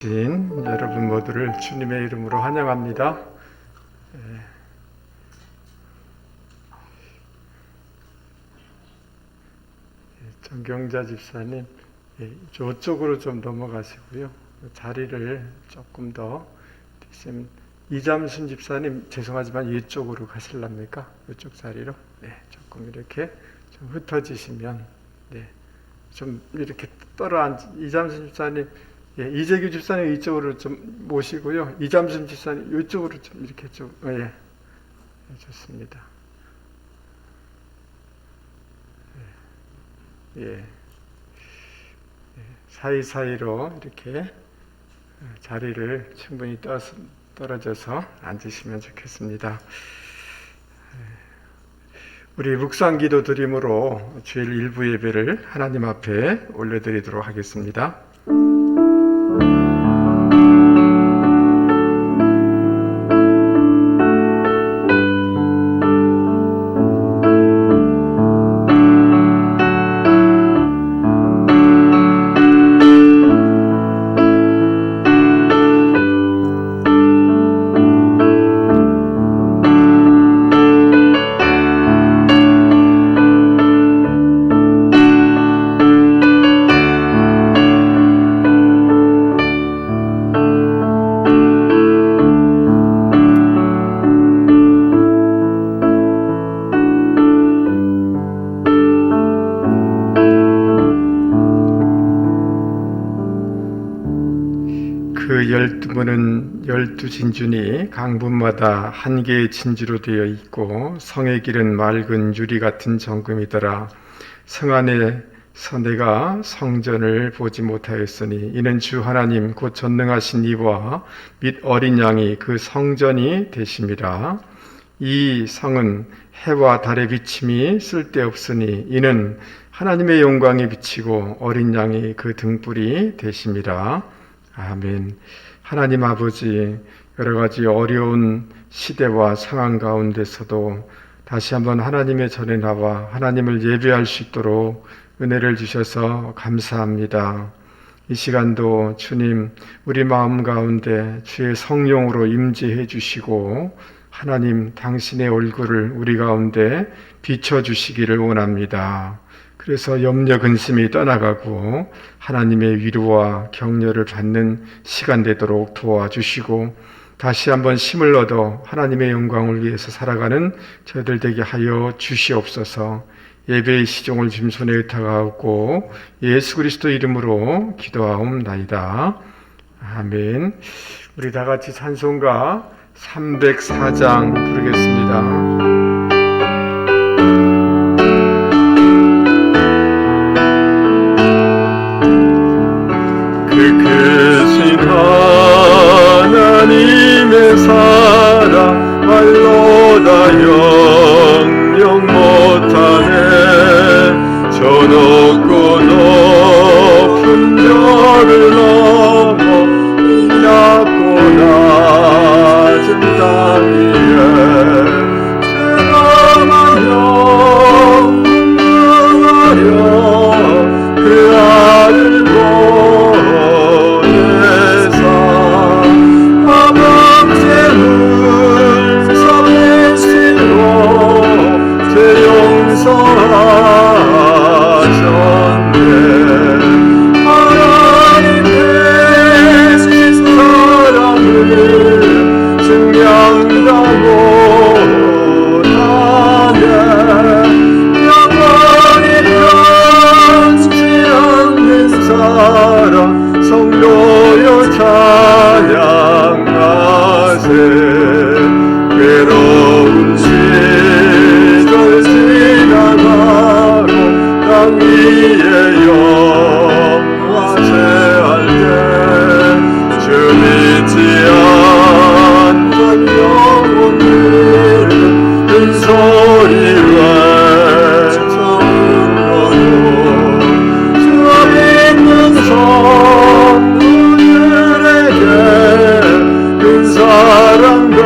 여러분 모두를 주님의 이름으로 환영합니다. 정경자 집사님, 저쪽으로 좀 넘어가시고요. 자리를 조금 더 드시면, 이잠순 집사님, 죄송하지만 이쪽으로 가실랍니까? 이쪽 자리로? 조금 이렇게 좀 흩어지시면, 좀 이렇게 이잠순 집사님, 이재규 집사님 이쪽으로 좀 모시고요. 이잠순 집사님 이쪽으로 좀 이렇게 좀 좋습니다. 사이사이로 이렇게 자리를 충분히 떨어져서 앉으시면 좋겠습니다. 우리 묵상기도 드림으로 주일 일부 예배를 하나님 앞에 올려드리도록 하겠습니다. 그 12문은 12진주니 강분마다 한 개의 진주로 되어 있고 성의 길은 맑은 유리 같은 정금이더라. 성 안에서 내가 성전을 보지 못하였으니 이는 주 하나님 곧 전능하신 이와 및 어린 양이 그 성전이 되심이라. 이 성은 해와 달의 비침이 쓸데없으니 이는 하나님의 영광이 비치고 어린 양이 그 등불이 되심이라. 아멘. 하나님 아버지, 여러 가지 어려운 시대와 상황 가운데서도 다시 한번 하나님의 전에 나와 하나님을 예배할 수 있도록 은혜를 주셔서 감사합니다. 이 시간도 주님, 우리 마음 가운데 주의 성령으로 임재해 주시고 하나님 당신의 얼굴을 우리 가운데 비춰주시기를 원합니다. 그래서 염려 근심이 떠나가고 하나님의 위로와 격려를 받는 시간 되도록 도와주시고 다시 한번 힘을 얻어 하나님의 영광을 위해서 살아가는 저희들 되게 하여 주시옵소서. 예배의 시종을 주님 손에 의탁하고 예수 그리스도 이름으로 기도하옵나이다. 아멘. 우리 다 같이 찬송가 304장 부르겠습니다. 그 크신 하나님의 사랑 말로 다 영영 못하네. 저 높고 높은 별을 넘어 이 낮고 낮은 땅 위에 체험하여 운명하여 그 아들 성도여 찬양하세. 괴로운 시절 지나가고 땅 위에 영화 체할 때 주 믿지 않던 영혼들은 큰 소리 외쳐불러도 주 믿는 성도들에게 큰 사랑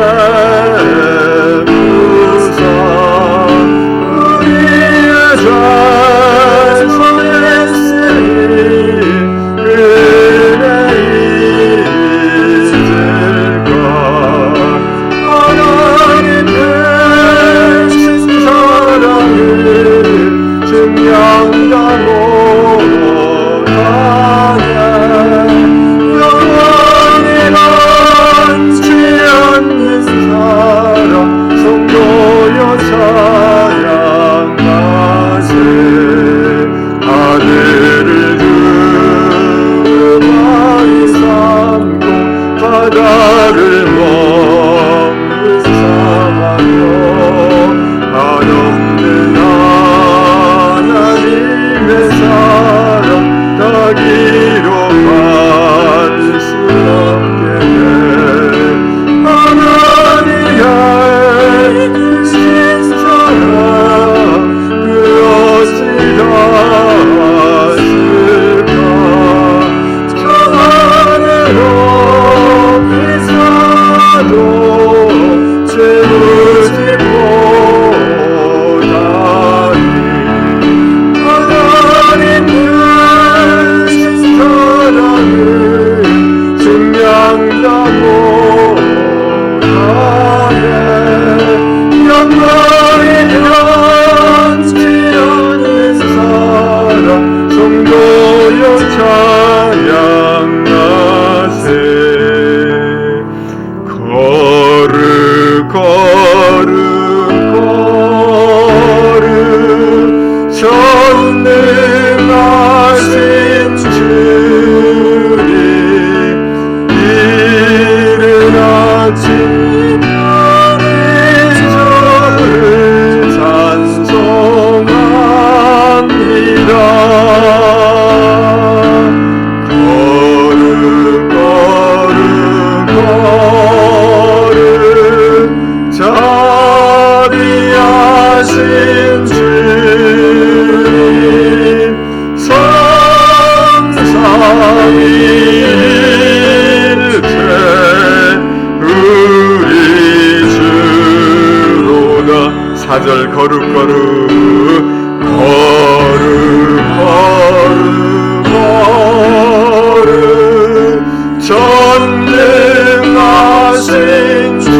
전능하신 주님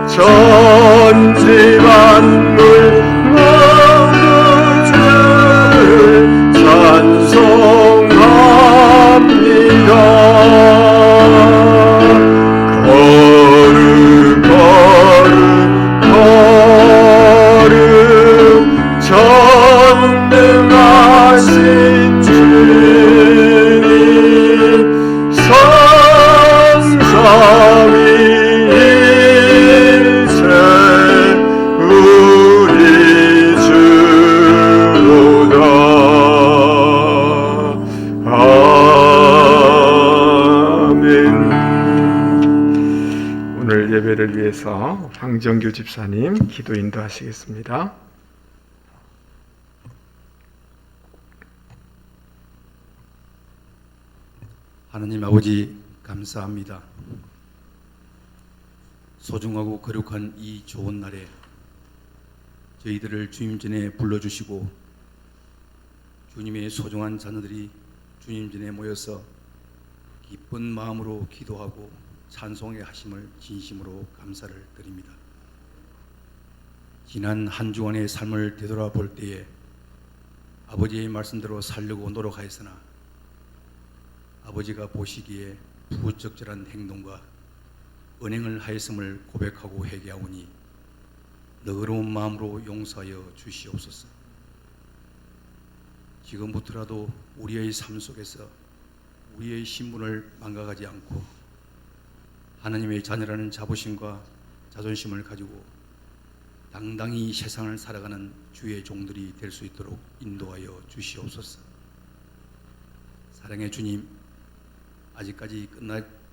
천지 만물 모두 주를 찬송합니다. 거룩 거룩 거룩 전능하신 주님 성삼위일체 우리 주로다. 아멘. 오늘 예배를 위해서 황정규 집사님 기도 인도하시겠습니다. 하나님 아버지 감사합니다. 소중하고 거룩한 이 좋은 날에 저희들을 주님 전에 불러주시고 주님의 소중한 자녀들이 주님 전에 모여서 기쁜 마음으로 기도하고 찬송의 하심을 진심으로 감사를 드립니다. 지난 한 주간의 삶을 되돌아볼 때에 아버지의 말씀대로 살려고 노력하였으나 아버지가 보시기에 부적절한 행동과 언행을 하였음을 고백하고 회개하오니 너그러운 마음으로 용서하여 주시옵소서. 지금부터라도 우리의 삶 속에서 우리의 신분을 망각하지 않고 하나님의 자녀라는 자부심과 자존심을 가지고 당당히 세상을 살아가는 주의 종들이 될 수 있도록 인도하여 주시옵소서. 사랑의 주님,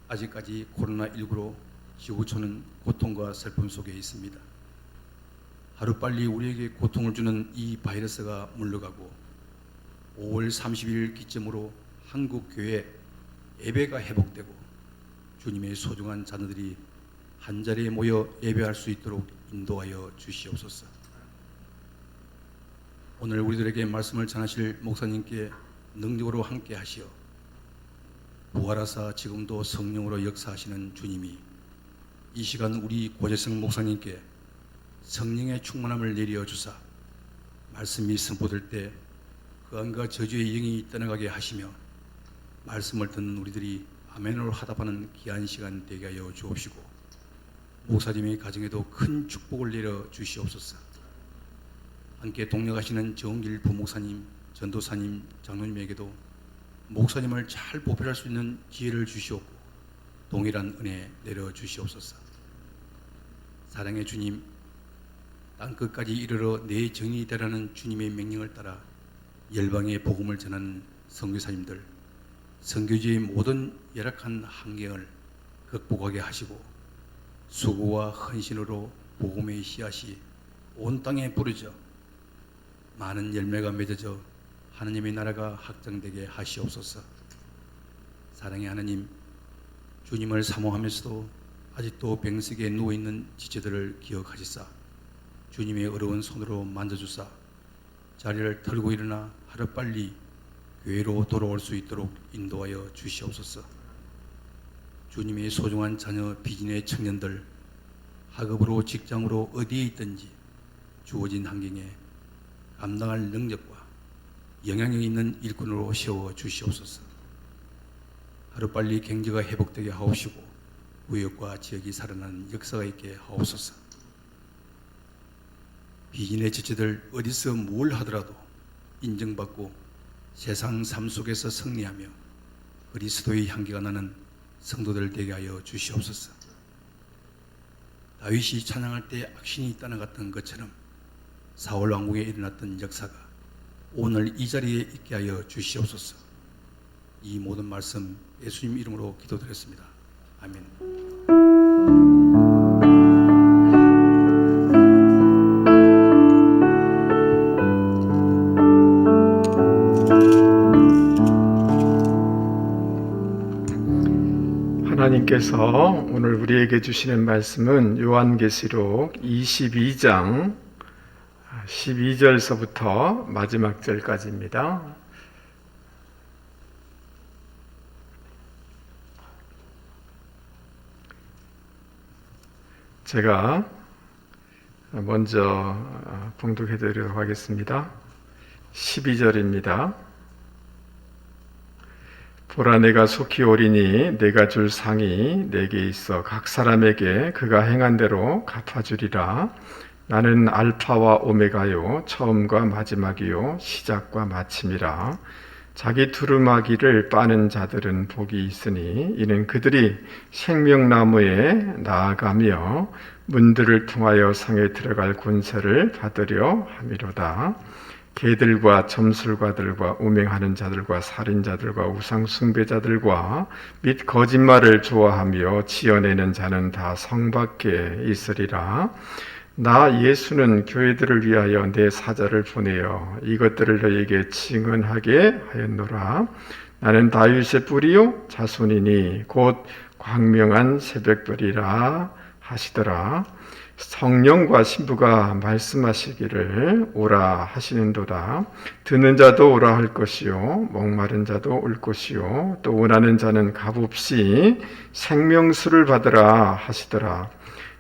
아직까지 코로나19로 지구촌은 고통과 슬픔 속에 있습니다. 하루빨리 우리에게 고통을 주는 이 바이러스가 물러가고 5월 30일 기점으로 한국 교회 예배가 회복되고 주님의 소중한 자녀들이 한자리에 모여 예배할 수 있도록 인도하여 주시옵소서. 오늘 우리들에게 말씀을 전하실 목사님께 능력으로 함께 하시어 부활하사 지금도 성령으로 역사하시는 주님이 이 시간 우리 고재성 목사님께 성령의 충만함을 내려 주사 말씀이 선포될 때 그 안과 저주의 영이 떠나가게 하시며 말씀을 듣는 우리들이 아멘으로 하답하는 귀한 시간 되게 하여 주옵시고 목사님의 가정에도 큰 축복을 내려 주시옵소서. 함께 동력하시는 정길 부목사님, 전도사님, 장로님에게도 목사님을 잘 보필할 수 있는 기회를 주시옵고 동일한 은혜 내려 주시옵소서. 사랑의 주님, 땅끝까지 이르러 내 정이 되라는 주님의 명령을 따라 열방의 복음을 전하는 선교사님들, 선교지의 모든 열악한 환경을 극복하게 하시고 수고와 헌신으로 복음의 씨앗이 온 땅에 부르져 많은 열매가 맺어져 하나님의 나라가 확장되게 하시옵소서. 사랑의 하나님, 주님을 사모하면서도 아직도 병석에 누워있는 지체들을 기억하시사 주님의 어려운 손으로 만져주사 자리를 털고 일어나 하루빨리 교회로 돌아올 수 있도록 인도하여 주시옵소서. 주님의 소중한 자녀 비진의 청년들, 학업으로 직장으로 어디에 있든지 주어진 환경에 감당할 능력과 영향력 있는 일꾼으로 세워 주시옵소서. 하루빨리 경제가 회복되게 하옵시고 구역과 지역이 살아나는 역사가 있게 하옵소서. 비진의 지체들 어디서 뭘 하더라도 인정받고 세상 삶 속에서 승리하며 그리스도의 향기가 나는 성도들 되게 하여 주시옵소서. 다윗이 찬양할 때 악신이 떠나갔던 것처럼 사울 왕국에 일어났던 역사가 오늘 이 자리에 있게 하여 주시옵소서. 이 모든 말씀 예수님 이름으로 기도드렸습니다. 아멘. 하나님께서 오늘 우리에게 주시는 말씀은 요한계시록 22장 12절서부터 마지막 절까지입니다. 제가 먼저 봉독해 드리도록 하겠습니다. 12절입니다. 보라, 내가 속히 오리니 내가 줄 상이 내게 있어 각 사람에게 그가 행한 대로 갚아주리라. 나는 알파와 오메가요, 처음과 마지막이요, 시작과 마침이라. 자기 두루마기를 빠는 자들은 복이 있으니 이는 그들이 생명나무에 나아가며 문들을 통하여 성에 들어갈 권세를 받으려 함이로다. 개들과 점술가들과 우맹하는 자들과 살인자들과 우상 숭배자들과 및 거짓말을 좋아하며 지어내는 자는 다 성 밖에 있으리라. 나 예수는 교회들을 위하여 내 사자를 보내어 이것들을 너에게 증언하게 하였노라. 나는 다윗의 뿌리요 자손이니 곧 광명한 새벽별이라 하시더라. 성령과 신부가 말씀하시기를 오라 하시는도다. 듣는 자도 오라 할 것이요 목마른 자도 올 것이요 또 원하는 자는 값없이 생명수를 받으라 하시더라.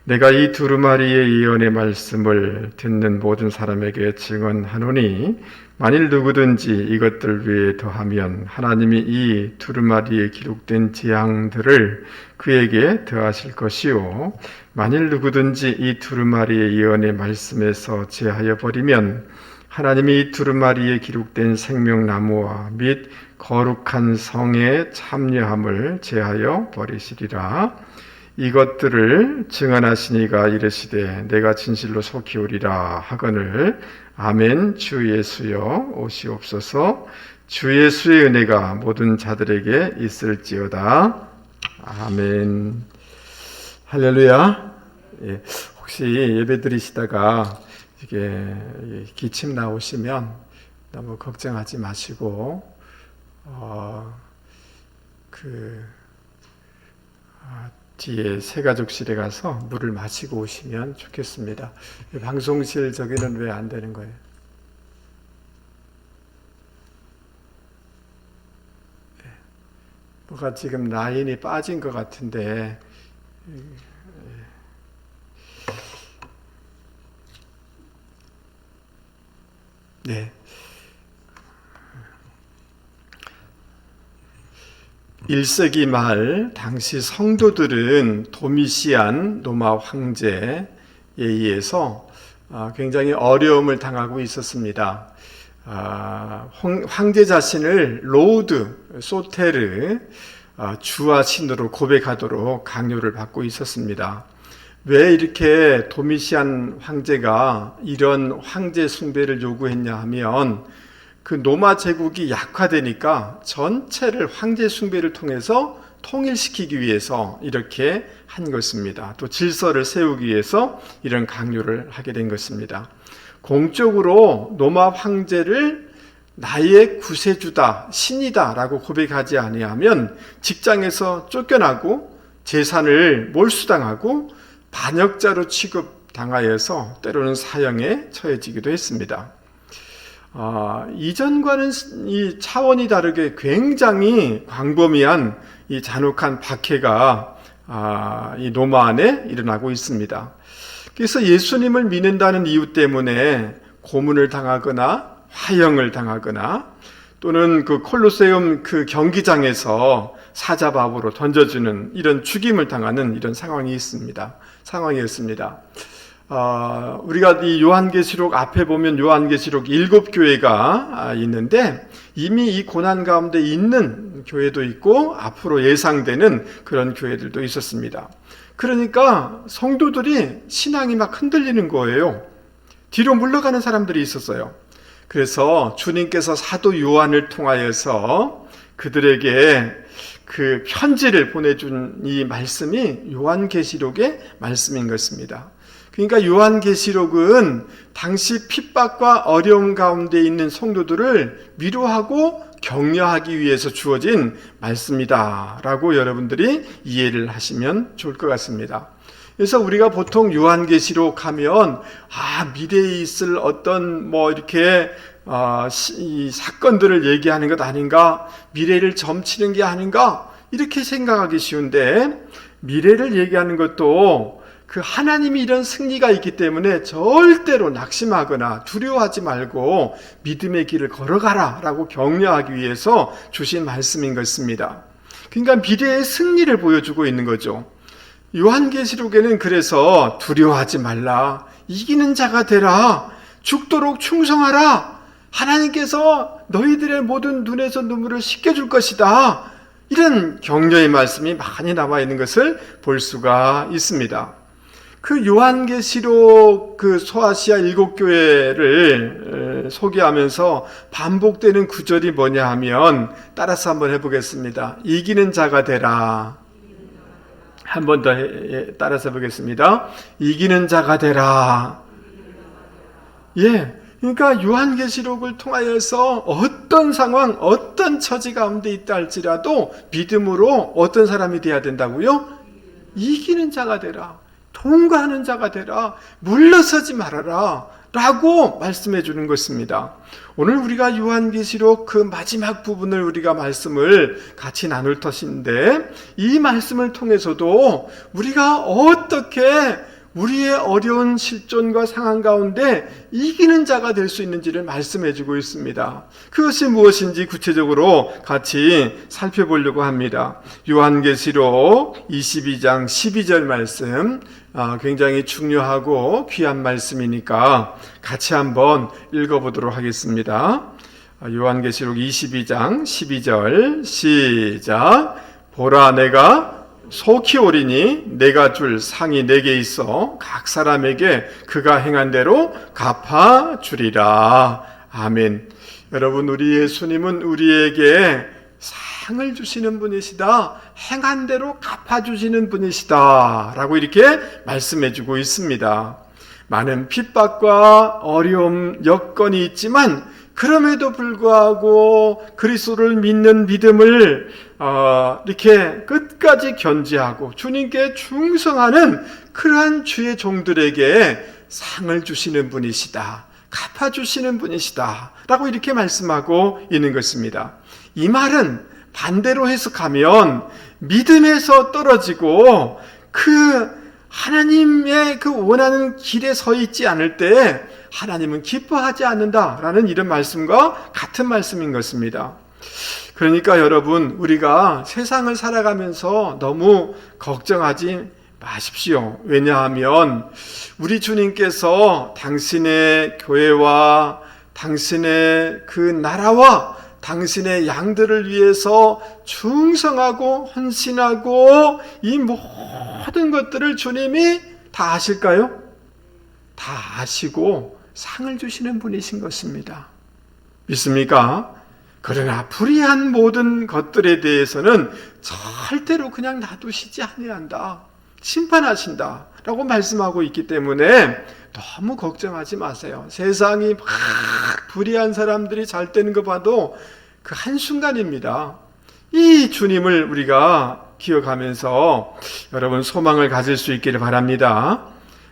내가 이 두루마리의 예언의 말씀을 듣는 모든 사람에게 증언하노니 만일 누구든지 이것들 위에 더하면 하나님이 이 두루마리에 기록된 재앙들을 그에게 더하실 것이요 만일 누구든지 이 두루마리의 예언의 말씀에서 제하여 버리면 하나님이 이 두루마리에 기록된 생명나무와 및 거룩한 성의 참여함을 제하여 버리시리라. 이것들을 증언하시니가 이르시되 내가 진실로 속히 오리라 하거늘 아멘. 주 예수여 오시옵소서. 주 예수의 은혜가 모든 자들에게 있을지어다. 아멘. 할렐루야. 예, 혹시 예배 드리시다가 이게 기침 나오시면 너무 걱정하지 마시고 뒤에 새가족실에 가서 물을 마시고 오시면 좋겠습니다. 방송실 저기는 왜 안 되는 거예요? 뭐가 지금 라인이 빠진 것 같은데 네. 1세기 말 당시 성도들은 도미시안 로마 황제에 의해서 굉장히 어려움을 당하고 있었습니다. 황제 자신을 로드 소테르 주와 신으로 고백하도록 강요를 받고 있었습니다. 왜 이렇게 도미시안 황제가 이런 황제 숭배를 요구했냐 하면 그 로마 제국이 약화되니까 전체를 황제 숭배를 통해서 통일시키기 위해서 이렇게 한 것입니다. 또 질서를 세우기 위해서 이런 강요를 하게 된 것입니다. 공적으로 로마 황제를 나의 구세주다, 신이다 라고 고백하지 아니하면 직장에서 쫓겨나고 재산을 몰수당하고 반역자로 취급당하여서 때로는 사형에 처해지기도 했습니다. 이전과는 이 차원이 다르게 굉장히 광범위한 이 잔혹한 박해가 이 로마 안에 일어나고 있습니다. 그래서 예수님을 믿는다는 이유 때문에 고문을 당하거나 화형을 당하거나 또는 그 콜로세움 그 경기장에서 사자밥으로 던져주는 이런 죽임을 당하는 이런 상황이었습니다. 우리가 이 요한계시록 앞에 보면 요한계시록 7교회가 있는데 이미 이 고난 가운데 있는 교회도 있고 앞으로 예상되는 그런 교회들도 있었습니다. 그러니까 성도들이 신앙이 막 흔들리는 거예요. 뒤로 물러가는 사람들이 있었어요. 그래서 주님께서 사도 요한을 통하여서 그들에게 그 편지를 보내준 이 말씀이 요한계시록의 말씀인 것입니다. 그러니까 요한계시록은 당시 핍박과 어려움 가운데 있는 성도들을 위로하고 격려하기 위해서 주어진 말씀이다 라고 여러분들이 이해를 하시면 좋을 것 같습니다. 그래서 우리가 보통 요한계시록 하면 미래에 있을 어떤 이렇게 이 사건들을 얘기하는 것 아닌가, 미래를 점치는 게 아닌가 이렇게 생각하기 쉬운데, 미래를 얘기하는 것도 그 하나님이 이런 승리가 있기 때문에 절대로 낙심하거나 두려워하지 말고 믿음의 길을 걸어가라 라고 격려하기 위해서 주신 말씀인 것입니다. 그러니까 미래의 승리를 보여주고 있는 거죠. 요한계시록에는 그래서 두려워하지 말라, 이기는 자가 되라, 죽도록 충성하라, 하나님께서 너희들의 모든 눈에서 눈물을 씻겨줄 것이다, 이런 격려의 말씀이 많이 나와 있는 것을 볼 수가 있습니다. 그 요한계시록 그 소아시아 7교회를 소개하면서 반복되는 구절이 뭐냐 하면, 따라서 한번 해보겠습니다. 이기는 자가 되라. 한 번 더 따라서 해보겠습니다. 이기는 자가 되라. 예, 그러니까 요한계시록을 통하여서 어떤 상황, 어떤 처지 가운데 있다 할지라도 믿음으로 어떤 사람이 되어야 된다고요? 이기는 자가 되라, 통과하는 자가 되라, 물러서지 말아라 라고 말씀해 주는 것입니다. 오늘 우리가 요한계시록 그 마지막 부분을 우리가 말씀을 같이 나눌 것인데, 이 말씀을 통해서도 우리가 어떻게 우리의 어려운 실존과 상황 가운데 이기는 자가 될 수 있는지를 말씀해 주고 있습니다. 그것이 무엇인지 구체적으로 같이 살펴보려고 합니다. 요한계시록 22장 12절 말씀, 굉장히 중요하고 귀한 말씀이니까 같이 한번 읽어보도록 하겠습니다. 요한계시록 22장 12절 시작. 보라, 내가 속히 오리니 내가 줄 상이 내게 있어 각 사람에게 그가 행한 대로 갚아주리라. 아멘. 여러분, 우리 예수님은 우리에게 상을 주시는 분이시다, 행한 대로 갚아주시는 분이시다 라고 이렇게 말씀해 주고 있습니다. 많은 핍박과 어려움, 여건이 있지만 그럼에도 불구하고 그리스도를 믿는 믿음을 이렇게 끝까지 견지하고 주님께 충성하는 그러한 주의 종들에게 상을 주시는 분이시다, 갚아주시는 분이시다 라고 이렇게 말씀하고 있는 것입니다. 이 말은 반대로 해석하면 믿음에서 떨어지고 그 하나님의 그 원하는 길에 서 있지 않을 때 하나님은 기뻐하지 않는다라는 이런 말씀과 같은 말씀인 것입니다. 그러니까 여러분, 우리가 세상을 살아가면서 너무 걱정하지 마십시오. 왜냐하면 우리 주님께서 당신의 교회와 당신의 그 나라와 당신의 양들을 위해서 충성하고 헌신하고 이 모든 것들을 주님이 다 아실까요? 다 아시고 상을 주시는 분이신 것입니다. 믿습니까? 그러나 불의한 모든 것들에 대해서는 절대로 그냥 놔두시지 아니한다, 심판하신다 라고 말씀하고 있기 때문에 너무 걱정하지 마세요. 세상이 막 불의한 사람들이 잘 되는 거 봐도 그 한순간입니다. 이 주님을 우리가 기억하면서 여러분 소망을 가질 수 있기를 바랍니다.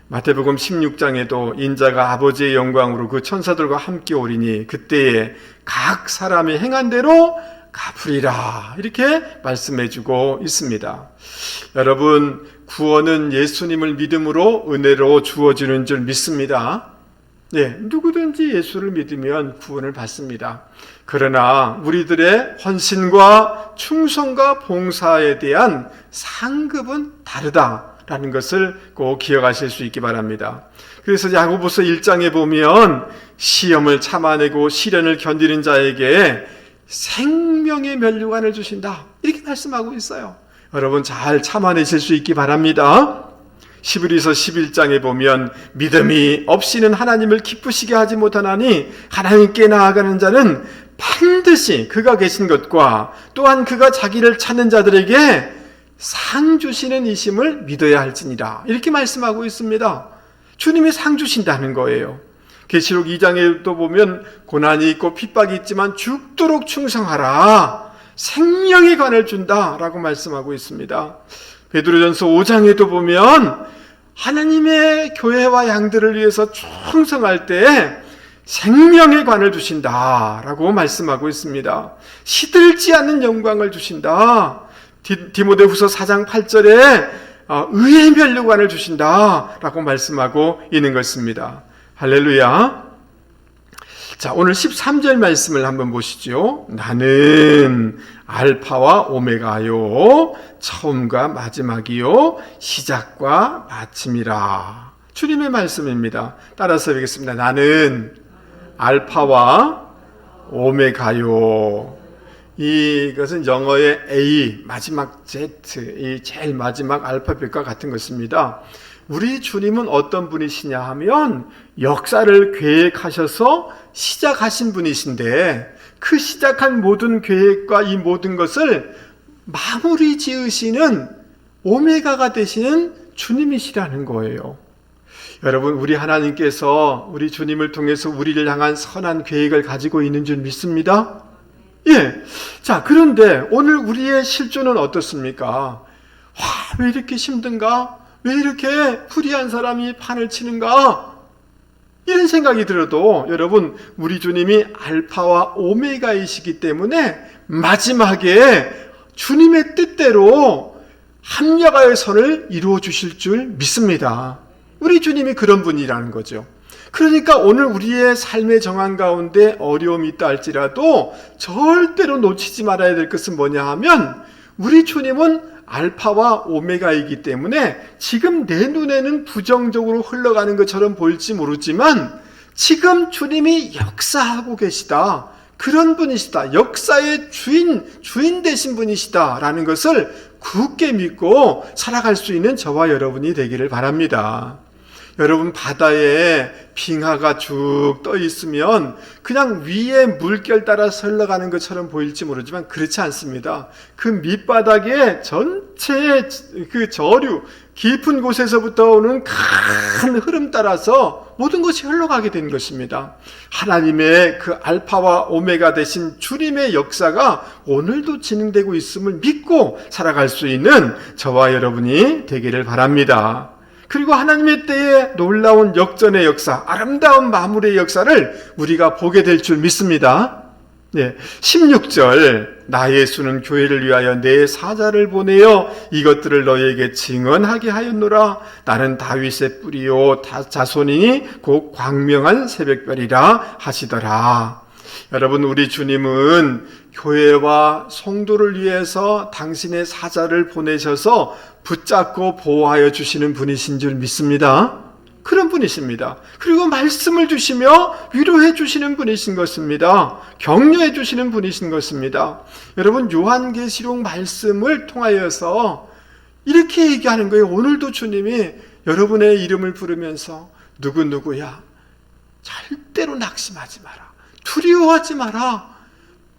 마태복음 16장에도 인자가 아버지의 영광으로 그 천사들과 함께 오리니 그때에 각 사람이 행한 대로 갚으리라 이렇게 말씀해 주고 있습니다. 여러분, 구원은 예수님을 믿음으로 은혜로 주어지는 줄 믿습니다. 네, 누구든지 예수를 믿으면 구원을 받습니다. 그러나 우리들의 헌신과 충성과 봉사에 대한 상급은 다르다라는 것을 꼭 기억하실 수 있기 바랍니다. 그래서 야고보서 1장에 보면 시험을 참아내고 시련을 견디는 자에게 생명의 면류관을 주신다 이렇게 말씀하고 있어요. 여러분, 잘 참아내실 수 있기 바랍니다. 히브리서 11장에 보면 믿음이 없이는 하나님을 기쁘시게 하지 못하나니 하나님께 나아가는 자는 반드시 그가 계신 것과 또한 그가 자기를 찾는 자들에게 상 주시는 이심을 믿어야 할지니라 이렇게 말씀하고 있습니다. 주님이 상 주신다는 거예요. 계시록 2장에도 보면 고난이 있고 핍박이 있지만 죽도록 충성하라, 생명의 관을 준다라고 말씀하고 있습니다. 베드로전서 5장에도 보면 하나님의 교회와 양들을 위해서 충성할 때 생명의 관을 주신다라고 말씀하고 있습니다. 시들지 않는 영광을 주신다. 디모데후서 4장 8절에 의의 면류관을 주신다라고 말씀하고 있는 것입니다. 할렐루야. 자, 오늘 13절 말씀을 한번 보시죠. 나는 알파와 오메가요, 처음과 마지막이요, 시작과 마침이라. 주님의 말씀입니다. 따라서 읽겠습니다. 나는 알파와 오메가요. 이것은 영어의 A, 마지막 Z, 이 제일 마지막 알파벳과 같은 것입니다. 우리 주님은 어떤 분이시냐 하면 역사를 계획하셔서 시작하신 분이신데, 그 시작한 모든 계획과 이 모든 것을 마무리 지으시는 오메가가 되시는 주님이시라는 거예요. 여러분, 우리 하나님께서 우리 주님을 통해서 우리를 향한 선한 계획을 가지고 있는 줄 믿습니다. 예. 자, 그런데 오늘 우리의 실조는 어떻습니까? 왜 이렇게 힘든가? 왜 이렇게 불의한 사람이 판을 치는가? 이런 생각이 들어도 여러분, 우리 주님이 알파와 오메가이시기 때문에 마지막에 주님의 뜻대로 합력하여 선을 이루어 주실 줄 믿습니다. 우리 주님이 그런 분이라는 거죠. 그러니까 오늘 우리의 삶의 정황 가운데 어려움이 있다 할지라도 절대로 놓치지 말아야 될 것은 뭐냐 하면, 우리 주님은 알파와 오메가이기 때문에 지금 내 눈에는 부정적으로 흘러가는 것처럼 보일지 모르지만 지금 주님이 역사하고 계시다, 그런 분이시다, 역사의 주인 되신 분이시다라는 것을 굳게 믿고 살아갈 수 있는 저와 여러분이 되기를 바랍니다. 여러분, 바다에 빙하가 쭉 떠 있으면 그냥 위에 물결 따라 흘러가는 것처럼 보일지 모르지만 그렇지 않습니다. 그 밑바닥에 전체의 그 저류, 깊은 곳에서부터 오는 큰 흐름 따라서 모든 것이 흘러가게 된 것입니다. 하나님의 그 알파와 오메가 되신 주님의 역사가 오늘도 진행되고 있음을 믿고 살아갈 수 있는 저와 여러분이 되기를 바랍니다. 그리고 하나님의 때에 놀라운 역전의 역사, 아름다운 마무리의 역사를 우리가 보게 될 줄 믿습니다. 16절, 나 예수는 교회를 위하여 내 사자를 보내어 이것들을 너희에게 증언하게 하였노라. 나는 다윗의 뿌리요 자손이니 곧 광명한 새벽별이라 하시더라. 여러분, 우리 주님은 교회와 성도를 위해서 당신의 사자를 보내셔서 붙잡고 보호하여 주시는 분이신 줄 믿습니다. 그런 분이십니다. 그리고 말씀을 주시며 위로해 주시는 분이신 것입니다. 격려해 주시는 분이신 것입니다. 여러분, 요한계시록 말씀을 통하여서 이렇게 얘기하는 거예요. 오늘도 주님이 여러분의 이름을 부르면서 누구누구야, 절대로 낙심하지 마라, 두려워하지 마라,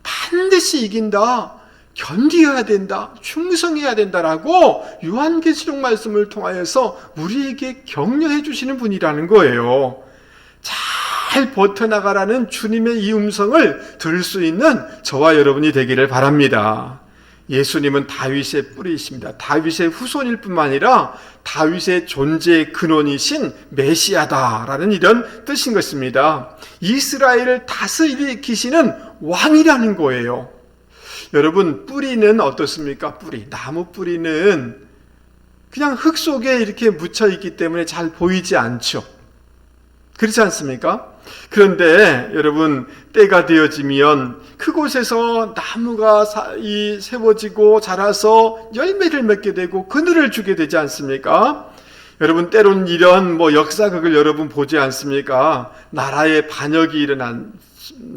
반드시 이긴다, 견디어야 된다, 충성해야 된다라고 요한계시록 말씀을 통하여서 우리에게 격려해 주시는 분이라는 거예요. 잘 버텨나가라는 주님의 이 음성을 들을 수 있는 저와 여러분이 되기를 바랍니다. 예수님은 다윗의 뿌리이십니다. 다윗의 후손일 뿐만 아니라 다윗의 존재의 근원이신 메시아다라는 이런 뜻인 것입니다. 이스라엘을 다스리시는 왕이라는 거예요. 여러분, 뿌리는 어떻습니까? 나무 뿌리는 그냥 흙 속에 이렇게 묻혀 있기 때문에 잘 보이지 않죠. 그렇지 않습니까? 그런데 여러분, 때가 되어지면 그곳에서 나무가 세워지고 자라서 열매를 맺게 되고 그늘을 주게 되지 않습니까? 여러분, 때론 이런 역사극을 여러분 보지 않습니까? 나라의 반역이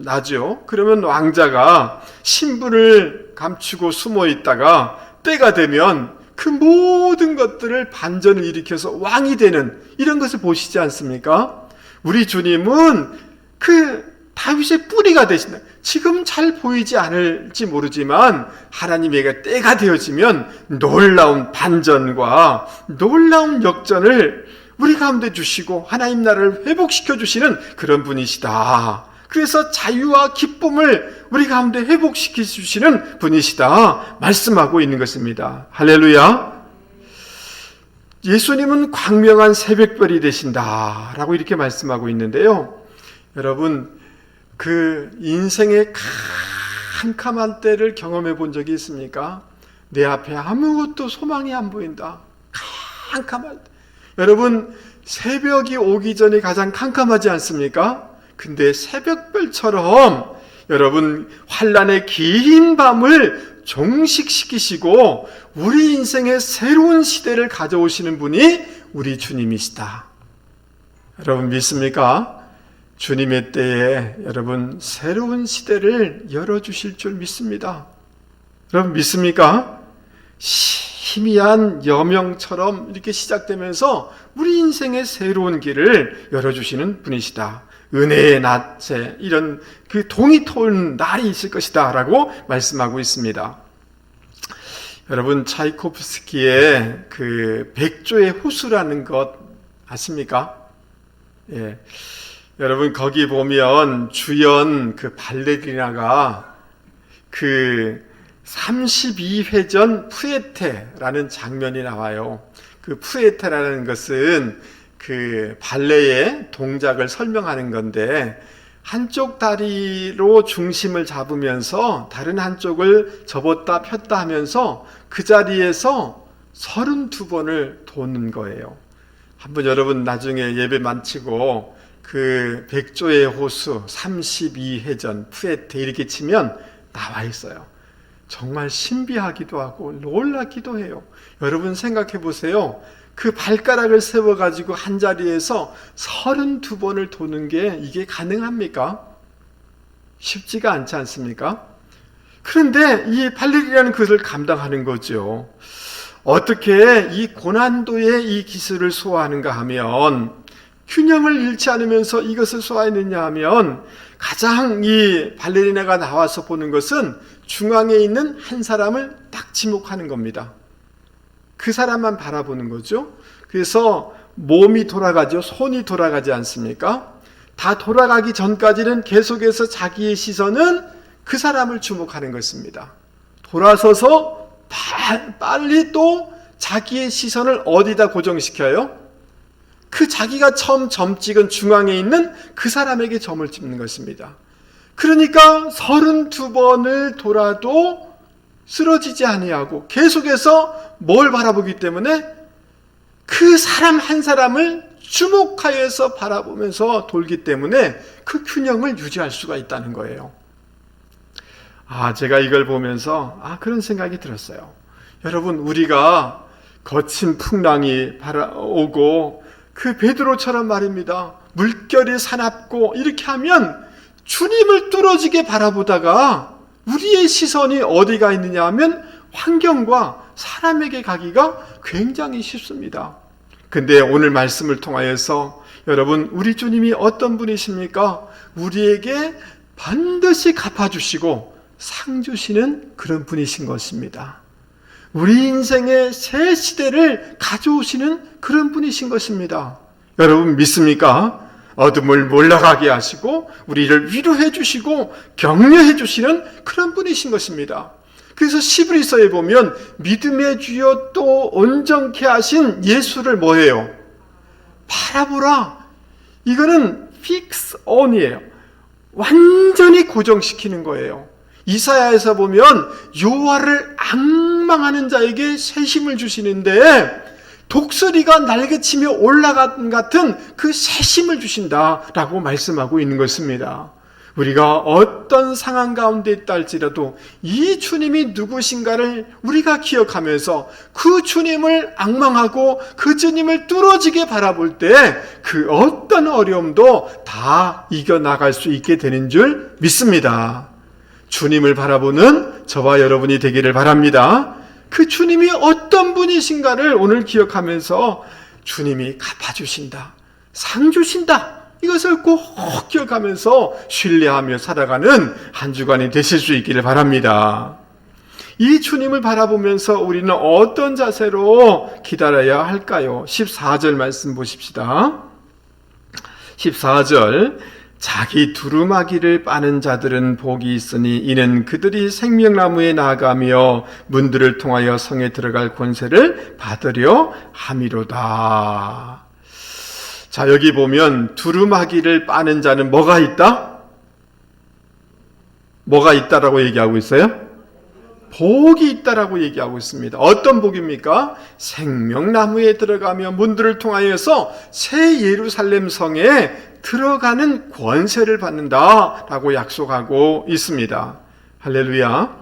나죠. 그러면 왕자가 신분을 감추고 숨어 있다가 때가 되면 그 모든 것들을 반전을 일으켜서 왕이 되는 이런 것을 보시지 않습니까? 우리 주님은 그 다윗의 뿌리가 되신다. 지금 잘 보이지 않을지 모르지만 하나님에게 때가 되어지면 놀라운 반전과 놀라운 역전을 우리 가운데 주시고 하나님 나라를 회복시켜 주시는 그런 분이시다. 그래서 자유와 기쁨을 우리 가운데 회복시켜 주시는 분이시다 말씀하고 있는 것입니다. 할렐루야. 예수님은 광명한 새벽별이 되신다라고 이렇게 말씀하고 있는데요. 여러분, 그 인생의 캄캄한 때를 경험해 본 적이 있습니까? 내 앞에 아무것도 소망이 안 보인다, 캄캄할 때, 여러분 새벽이 오기 전에 가장 캄캄하지 않습니까? 근데 새벽별처럼 여러분 환란의 긴 밤을 종식시키시고 우리 인생의 새로운 시대를 가져오시는 분이 우리 주님이시다. 여러분 믿습니까? 주님의 때에 여러분 새로운 시대를 열어주실 줄 믿습니다. 여러분 믿습니까? 희미한 여명처럼 이렇게 시작되면서 우리 인생의 새로운 길을 열어주시는 분이시다. 은혜의 낮에 이런 그 동이 터오는 날이 있을 것이다 라고 말씀하고 있습니다. 여러분 차이코프스키의 그 백조의 호수라는 것 아십니까? 예. 여러분 거기 보면 주연 그 발레리나가 그 32회전 푸에테라는 장면이 나와요. 그 푸에테라는 것은 그 발레의 동작을 설명하는 건데 한쪽 다리로 중심을 잡으면서 다른 한쪽을 접었다 폈다 하면서 그 자리에서 32번을 도는 거예요. 한번 여러분 나중에 예배 마치고 그 백조의 호수 32회전 푸에테 이렇게 치면 나와 있어요. 정말 신비하기도 하고 놀랍기도 해요. 여러분 생각해 보세요. 그 발가락을 세워가지고 한 자리에서 32번을 도는 게 이게 가능합니까? 쉽지가 않지 않습니까? 그런데 이 발레리나는 그것을 감당하는 거죠. 어떻게 이 고난도의 이 기술을 소화하는가 하면 균형을 잃지 않으면서 이것을 소화했느냐 하면 가장 이 발레리나가 나와서 보는 것은 중앙에 있는 한 사람을 딱 지목하는 겁니다. 그 사람만 바라보는 거죠. 그래서 몸이 돌아가죠. 손이 돌아가지 않습니까? 다 돌아가기 전까지는 계속해서 자기의 시선은 그 사람을 주목하는 것입니다. 돌아서서 빨리 또 자기의 시선을 어디다 고정시켜요? 그 자기가 처음 점 찍은 중앙에 있는 그 사람에게 점을 찍는 것입니다. 그러니까 32번을 돌아도 쓰러지지 아니하고 계속해서 뭘 바라보기 때문에 그 사람 한 사람을 주목하여서 바라보면서 돌기 때문에 그 균형을 유지할 수가 있다는 거예요. 제가 이걸 보면서 그런 생각이 들었어요. 여러분 우리가 거친 풍랑이 오고 그 베드로처럼 말입니다. 물결이 사납고 이렇게 하면 주님을 뚫어지게 바라보다가 우리의 시선이 어디가 있느냐 하면 환경과 사람에게 가기가 굉장히 쉽습니다. 근데 오늘 말씀을 통하여서 여러분 우리 주님이 어떤 분이십니까? 우리에게 반드시 갚아주시고 상 주시는 그런 분이신 것입니다. 우리 인생의 새 시대를 가져오시는 그런 분이신 것입니다. 여러분 믿습니까? 어둠을 몰라가게 하시고 우리를 위로해 주시고 격려해 주시는 그런 분이신 것입니다. 그래서 시브리서에 보면 믿음의 주여 또 온전케 하신 예수를 뭐예요? 바라보라. 이거는 fix on이에요. 완전히 고정시키는 거예요. 이사야에서 보면 여호와를 앙망하는 자에게 새 힘을 주시는데 독수리가 날개치며 올라간 같은 그 새 힘을 주신다라고 말씀하고 있는 것입니다. 우리가 어떤 상황 가운데 있다 할지라도 이 주님이 누구신가를 우리가 기억하면서 그 주님을 앙망하고 그 주님을 뚫어지게 바라볼 때 그 어떤 어려움도 다 이겨나갈 수 있게 되는 줄 믿습니다. 주님을 바라보는 저와 여러분이 되기를 바랍니다. 그 주님이 어떤 분이신가를 오늘 기억하면서 주님이 갚아주신다, 상 주신다, 이것을 꼭 기억하면서 신뢰하며 살아가는 한 주간이 되실 수 있기를 바랍니다. 이 주님을 바라보면서 우리는 어떤 자세로 기다려야 할까요? 14절 말씀 보십시다. 14절 자기 두루마기를 빠는 자들은 복이 있으니 이는 그들이 생명나무에 나아가며 문들을 통하여 성에 들어갈 권세를 받으려 함이로다. 자, 여기 보면 두루마기를 빠는 자는 뭐가 있다? 뭐가 있다라고 얘기하고 있어요? 복이 있다라고 얘기하고 있습니다. 어떤 복입니까? 생명나무에 들어가며 문들을 통하여서 새 예루살렘 성에 들어가는 권세를 받는다라고 약속하고 있습니다. 할렐루야.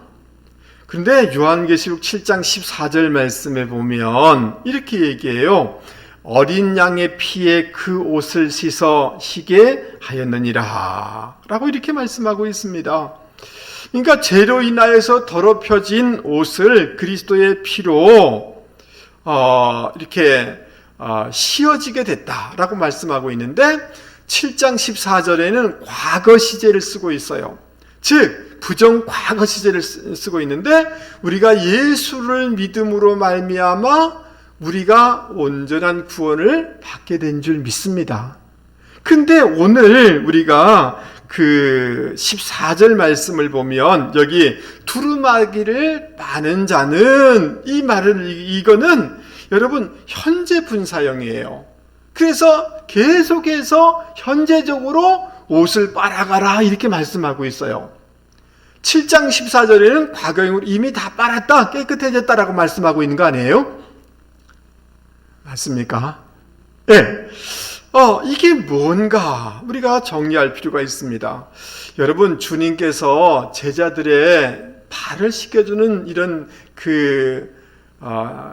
그런데 요한계시록 7장 14절 말씀에 보면 이렇게 얘기해요. 어린 양의 피에 그 옷을 씻어 희게 하였느니라 라고 이렇게 말씀하고 있습니다. 그러니까 죄로 인하여서 더럽혀진 옷을 그리스도의 피로 이렇게 씌어지게 됐다라고 말씀하고 있는데 7장 14절에는 과거 시제를 쓰고 있어요. 즉 부정 과거 시제를 쓰고 있는데 우리가 예수를 믿음으로 말미암아 우리가 온전한 구원을 받게 된 줄 믿습니다. 근데 오늘 우리가 그 14절 말씀을 보면 여기 두루마기를 빠는 자는 이 말을 이거는 여러분 현재 분사형이에요. 그래서 계속해서 현재적으로 옷을 빨아가라 이렇게 말씀하고 있어요. 7장 14절에는 과거형으로 이미 다 빨았다 깨끗해졌다라고 말씀하고 있는 거 아니에요? 맞습니까? 네. 이게 뭔가 우리가 정리할 필요가 있습니다. 여러분, 주님께서 제자들의 발을 씻겨주는 이런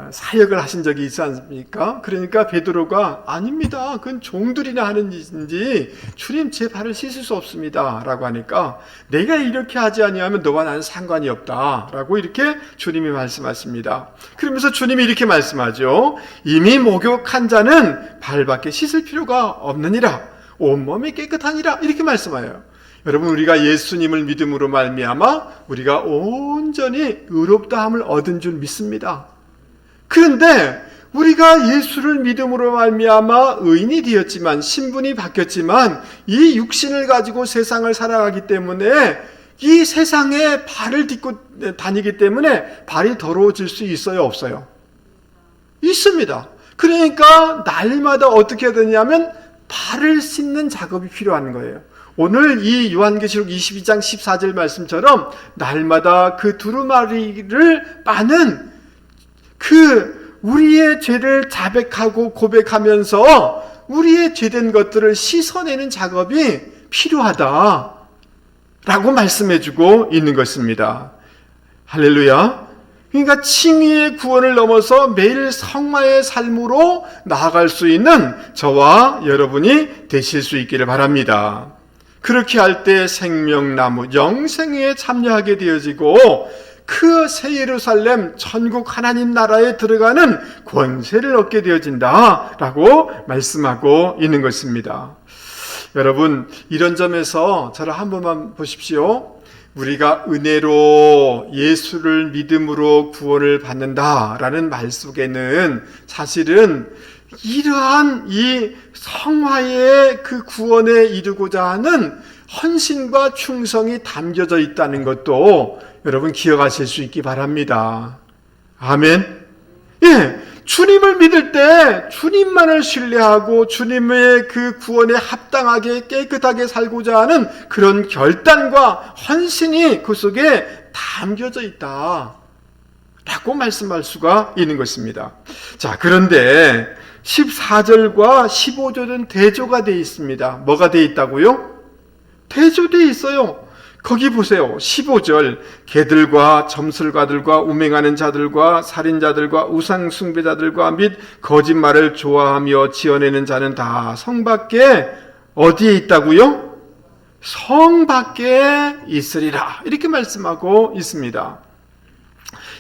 사역을 하신 적이 있지 않습니까? 그러니까 베드로가 아닙니다. 그건 종들이나 하는 일인지 주님 제 발을 씻을 수 없습니다. 라고 하니까 내가 이렇게 하지 아니하면 너와 나는 상관이 없다. 라고 이렇게 주님이 말씀하십니다. 그러면서 주님이 이렇게 말씀하죠. 이미 목욕한 자는 발밖에 씻을 필요가 없느니라. 온몸이 깨끗하니라. 이렇게 말씀해요. 여러분, 우리가 예수님을 믿음으로 말미암아 우리가 온전히 의롭다함을 얻은 줄 믿습니다. 그런데 우리가 예수를 믿음으로 말미암아 의인이 되었지만 신분이 바뀌었지만 이 육신을 가지고 세상을 살아가기 때문에 이 세상에 발을 딛고 다니기 때문에 발이 더러워질 수 있어요, 없어요? 있습니다. 그러니까 날마다 어떻게 해야 되냐면 발을 씻는 작업이 필요한 거예요. 오늘 이 요한계시록 22장 14절 말씀처럼 날마다 그 두루마리를 빠는 우리의 죄를 자백하고 고백하면서 우리의 죄된 것들을 씻어내는 작업이 필요하다라고 말씀해주고 있는 것입니다. 할렐루야. 그러니까 칭의의 구원을 넘어서 매일 성화의 삶으로 나아갈 수 있는 저와 여러분이 되실 수 있기를 바랍니다. 그렇게 할 때 생명나무 영생에 참여하게 되어지고 그 새 예루살렘 천국 하나님 나라에 들어가는 권세를 얻게 되어진다 라고 말씀하고 있는 것입니다. 여러분, 이런 점에서 저를 한 번만 보십시오. 우리가 은혜로 예수를 믿음으로 구원을 받는다라는 말 속에는 사실은 이러한 이 성화의 그 구원에 이르고자 하는 헌신과 충성이 담겨져 있다는 것도 여러분 기억하실 수 있기 바랍니다. 아멘. 예, 주님을 믿을 때 주님만을 신뢰하고 주님의 그 구원에 합당하게 깨끗하게 살고자 하는 그런 결단과 헌신이 그 속에 담겨져 있다 라고 말씀할 수가 있는 것입니다. 자, 그런데 14절과 15절은 대조가 되어 있습니다. 뭐가 되어 있다고요? 대조되어 있어요. 거기 보세요. 15절 개들과 점술가들과 우맹하는 자들과 살인자들과 우상숭배자들과 및 거짓말을 좋아하며 지어내는 자는 다 성 밖에 어디에 있다고요? 성 밖에 있으리라 이렇게 말씀하고 있습니다.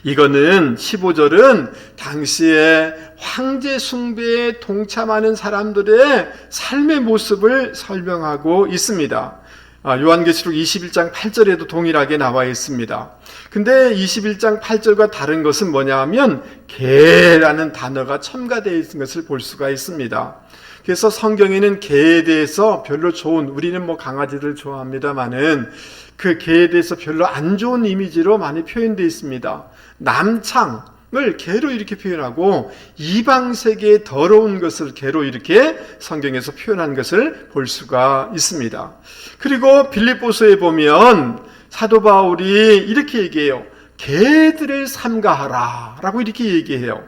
이거는 15절은 당시에 황제 숭배에 동참하는 사람들의 삶의 모습을 설명하고 있습니다. 요한계시록 21장 8절에도 동일하게 나와 있습니다. 근데 21장 8절과 다른 것은 뭐냐 하면 개라는 단어가 첨가되어 있는 것을 볼 수가 있습니다. 그래서 성경에는 개에 대해서 별로 좋은, 우리는 뭐 강아지들 좋아합니다마는 그 개에 대해서 별로 안 좋은 이미지로 많이 표현되어 있습니다. 남창을 개로 이렇게 표현하고 이방 세계의 더러운 것을 개로 이렇게 성경에서 표현한 것을 볼 수가 있습니다. 그리고 빌립보서에 보면 사도 바울이 이렇게 얘기해요. 개들을 삼가하라 라고 이렇게 얘기해요.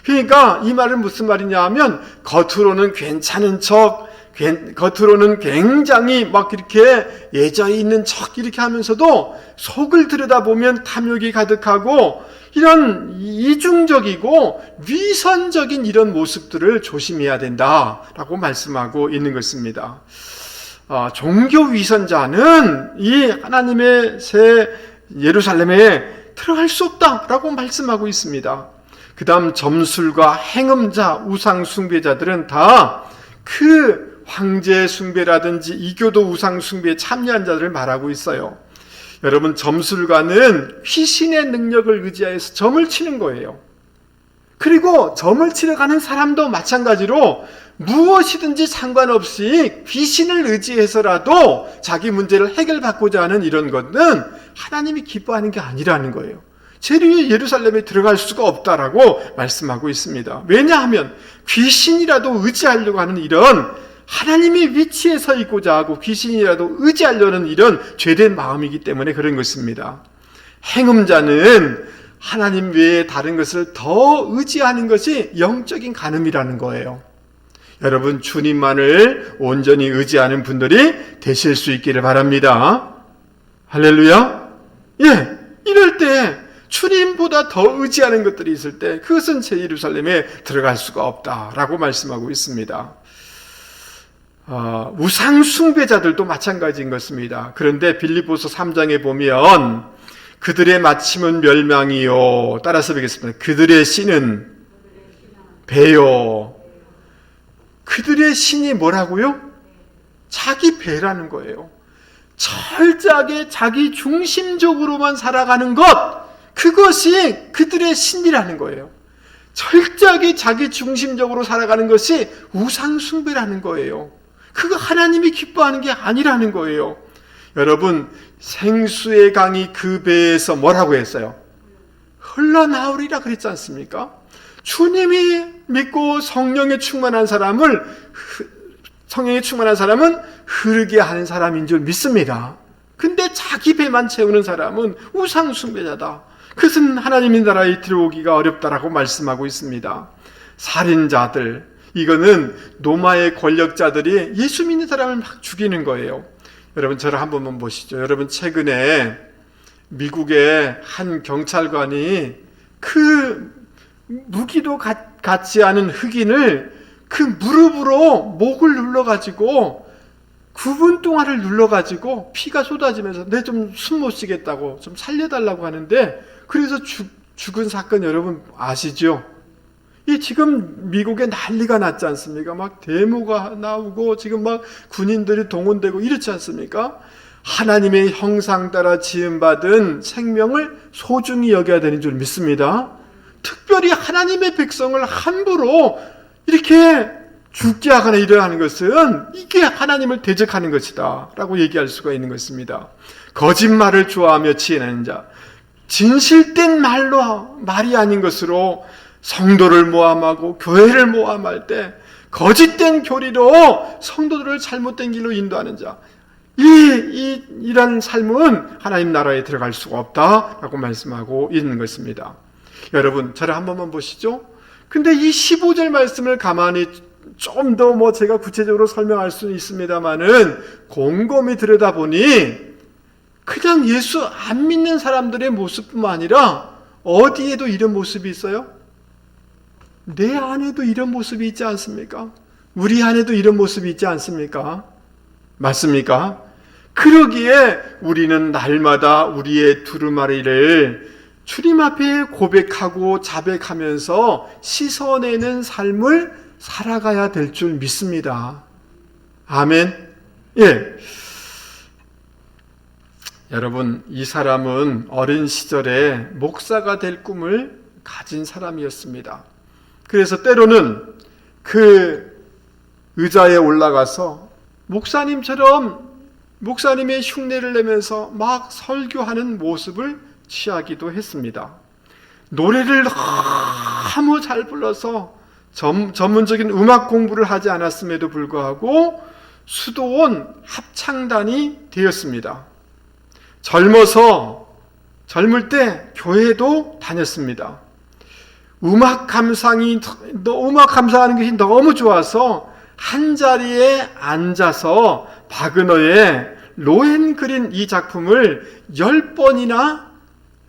그러니까 이 말은 무슨 말이냐 하면 겉으로는 괜찮은 척, 겉으로는 굉장히 막 이렇게 예저 있는 척 이렇게 하면서도 속을 들여다보면 탐욕이 가득하고 이런 이중적이고 위선적인 이런 모습들을 조심해야 된다라고 말씀하고 있는 것입니다. 종교 위선자는 이 하나님의 새 예루살렘에 들어갈 수 없다라고 말씀하고 있습니다. 그 다음 점술과 행음자, 우상 숭배자들은 다 그 황제 숭배라든지 이교도 우상 숭배에 참여한 자들을 말하고 있어요. 여러분, 점술가는 귀신의 능력을 의지하여서 점을 치는 거예요. 그리고 점을 치러 가는 사람도 마찬가지로 무엇이든지 상관없이 귀신을 의지해서라도 자기 문제를 해결받고자 하는 이런 것은 하나님이 기뻐하는 게 아니라는 거예요. 재료의 예루살렘에 들어갈 수가 없다라고 말씀하고 있습니다. 왜냐하면 귀신이라도 의지하려고 하는 이런 하나님의 위치에 서 있고자 하고 귀신이라도 의지하려는 이런 죄된 마음이기 때문에 그런 것입니다. 행음자는 하나님 외에 다른 것을 더 의지하는 것이 영적인 간음이라는 거예요. 여러분, 주님만을 온전히 의지하는 분들이 되실 수 있기를 바랍니다. 할렐루야. 예, 이럴 때 주님보다 더 의지하는 것들이 있을 때 그것은 새 예루살렘에 들어갈 수가 없다라고 말씀하고 있습니다. 우상 숭배자들도 마찬가지인 것입니다. 그런데 빌립보서 3장에 보면 그들의 마침은 멸망이요, 따라서 보겠습니다. 그들의 신은 배요. 그들의 신이 뭐라고요? 자기 배라는 거예요. 철저하게 자기 중심적으로만 살아가는 것, 그것이 그들의 신이라는 거예요. 철저하게 자기 중심적으로 살아가는 것이 우상 숭배라는 거예요. 그거 하나님이 기뻐하는 게 아니라는 거예요. 여러분, 생수의 강이 그 배에서 뭐라고 했어요? 흘러나오리라 그랬지 않습니까? 주님이 믿고 성령에 충만한 사람은 흐르게 하는 사람인 줄 믿습니다. 근데 자기 배만 채우는 사람은 우상 숭배자다. 그것은 하나님의 나라에 들어오기가 어렵다라고 말씀하고 있습니다. 살인자들, 이거는 로마의 권력자들이 예수 믿는 사람을 막 죽이는 거예요. 여러분, 저를 한 번만 보시죠. 여러분, 최근에 미국의 한 경찰관이 그 무기도 같지 않은 흑인을 그 무릎으로 목을 눌러가지고 9분 동안을 눌러가지고 피가 쏟아지면서 내 좀 숨 못 쉬겠다고 좀 살려달라고 하는데, 그래서 죽은 사건 여러분 아시죠? 이 지금 미국에 난리가 났지 않습니까? 막 데모가 나오고 지금 막 군인들이 동원되고 이렇지 않습니까? 하나님의 형상 따라 지음받은 생명을 소중히 여겨야 되는 줄 믿습니다. 특별히 하나님의 백성을 함부로 이렇게 죽게 하거나 이러야 하는 것은 이게 하나님을 대적하는 것이다 라고 얘기할 수가 있는 것입니다. 거짓말을 좋아하며 지혜는 자, 진실된 말이 아닌 것으로 성도를 모함하고 교회를 모함할 때 거짓된 교리로 성도들을 잘못된 길로 인도하는 자, 이런 삶은 하나님 나라에 들어갈 수가 없다라고 말씀하고 있는 것입니다. 여러분, 저를 한 번만 보시죠. 근데 이 15절 말씀을 가만히 좀 더 제가 구체적으로 설명할 수는 있습니다만은 곰곰이 들여다보니 그냥 예수 안 믿는 사람들의 모습뿐만 아니라 어디에도 이런 모습이 있어요? 내 안에도 이런 모습이 있지 않습니까? 우리 안에도 이런 모습이 있지 않습니까? 맞습니까? 그러기에 우리는 날마다 우리의 두루마리를 주님 앞에 고백하고 자백하면서 씻어내는 삶을 살아가야 될 줄 믿습니다. 아멘. 예. 여러분, 이 사람은 어린 시절에 목사가 될 꿈을 가진 사람이었습니다. 그래서 때로는 그 의자에 올라가서 목사님처럼 목사님의 흉내를 내면서 막 설교하는 모습을 취하기도 했습니다. 노래를 너무 잘 불러서 전문적인 음악 공부를 하지 않았음에도 불구하고 수도원 합창단이 되었습니다. 젊어서 젊을 때 교회도 다녔습니다. 음악 감상하는 것이 너무 좋아서 한 자리에 앉아서 바그너의 로헨그린 이 작품을 10번이나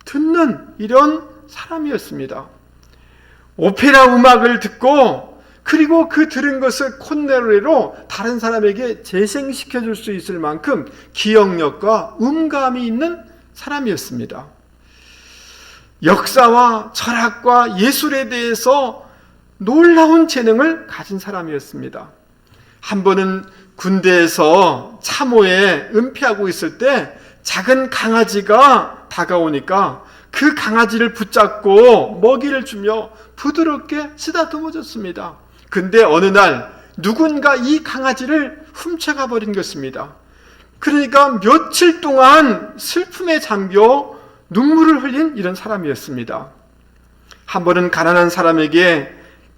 듣는 이런 사람이었습니다. 오페라 음악을 듣고 그리고 그 들은 것을 콧노래로 다른 사람에게 재생시켜 줄 수 있을 만큼 기억력과 음감이 있는 사람이었습니다. 역사와 철학과 예술에 대해서 놀라운 재능을 가진 사람이었습니다. 한 번은 군대에서 참호에 은폐하고 있을 때 작은 강아지가 다가오니까 그 강아지를 붙잡고 먹이를 주며 부드럽게 쓰다듬어 줬습니다. 근데 어느 날 누군가 이 강아지를 훔쳐가 버린 것입니다. 그러니까 며칠 동안 슬픔에 잠겨 눈물을 흘린 이런 사람이었습니다. 한 번은 가난한 사람에게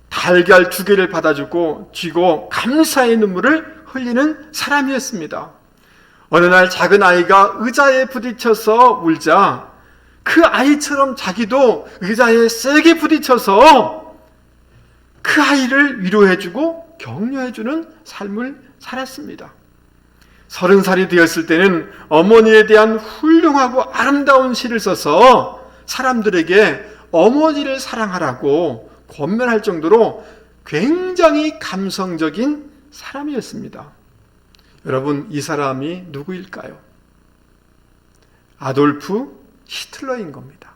달걀 2개를 받아주고 쥐고 감사의 눈물을 흘리는 사람이었습니다. 어느 날 작은 아이가 의자에 부딪혀서 울자 그 아이처럼 자기도 의자에 세게 부딪혀서 그 아이를 위로해주고 격려해주는 삶을 살았습니다. 30살이 되었을 때는 어머니에 대한 훌륭하고 아름다운 시를 써서 사람들에게 어머니를 사랑하라고 권면할 정도로 굉장히 감성적인 사람이었습니다. 여러분, 이 사람이 누구일까요? 아돌프 히틀러인 겁니다.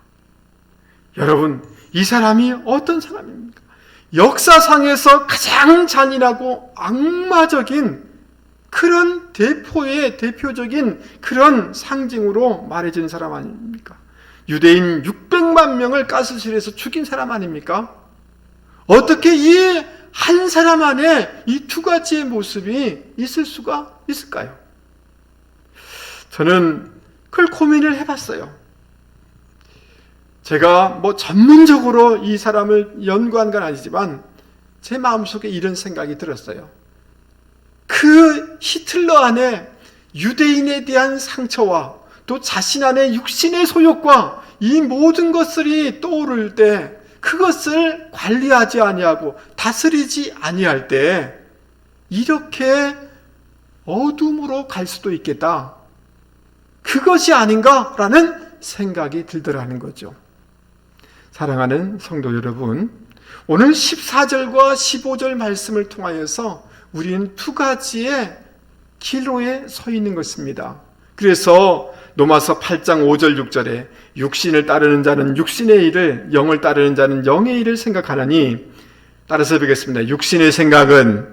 여러분, 이 사람이 어떤 사람입니까? 역사상에서 가장 잔인하고 악마적인 그런 대표적인 그런 상징으로 말해진 사람 아닙니까? 유대인 600만 명을 가스실에서 죽인 사람 아닙니까? 어떻게 이 한 사람 안에 이 2가지의 모습이 있을 수가 있을까요? 저는 그걸 고민을 해봤어요. 제가 전문적으로 이 사람을 연구한 건 아니지만 제 마음속에 이런 생각이 들었어요. 그 히틀러 안에 유대인에 대한 상처와 또 자신 안에 육신의 소욕과 이 모든 것들이 떠오를 때 그것을 관리하지 아니하고 다스리지 아니할 때 이렇게 어둠으로 갈 수도 있겠다. 그것이 아닌가라는 생각이 들더라는 거죠. 사랑하는 성도 여러분, 오늘 14절과 15절 말씀을 통하여서 우리는 2가지의 기로에 서 있는 것입니다. 그래서 로마서 8장 5절 6절에 육신을 따르는 자는 육신의 일을, 영을 따르는 자는 영의 일을 생각하나니, 따라서 보겠습니다. 육신의 생각은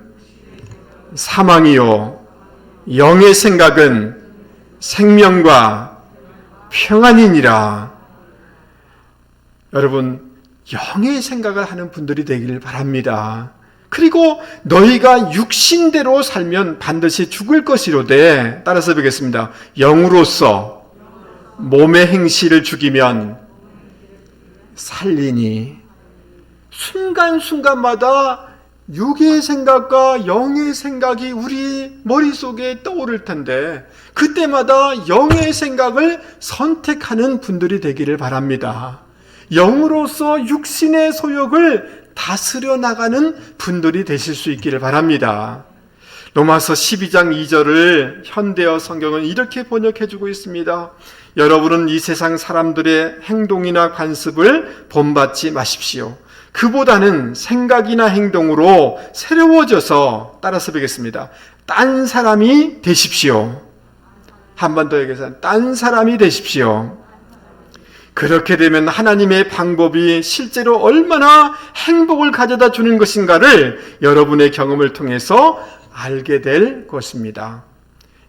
사망이요 영의 생각은 생명과 평안이니라. 여러분, 영의 생각을 하는 분들이 되기를 바랍니다. 그리고 너희가 육신대로 살면 반드시 죽을 것이로되, 따라서 보겠습니다. 영으로서 몸의 행실을 죽이면 살리니. 순간순간마다 육의 생각과 영의 생각이 우리 머릿속에 떠오를 텐데 그때마다 영의 생각을 선택하는 분들이 되기를 바랍니다. 영으로서 육신의 소욕을 다스려 나가는 분들이 되실 수 있기를 바랍니다. 로마서 12장 2절을 현대어 성경은 이렇게 번역해주고 있습니다. 여러분은 이 세상 사람들의 행동이나 관습을 본받지 마십시오. 그보다는 생각이나 행동으로 새로워져서, 따라서 보겠습니다. 딴 사람이 되십시오. 한 번 더 얘기해서 딴 사람이 되십시오. 그렇게 되면 하나님의 방법이 실제로 얼마나 행복을 가져다 주는 것인가를 여러분의 경험을 통해서 알게 될 것입니다.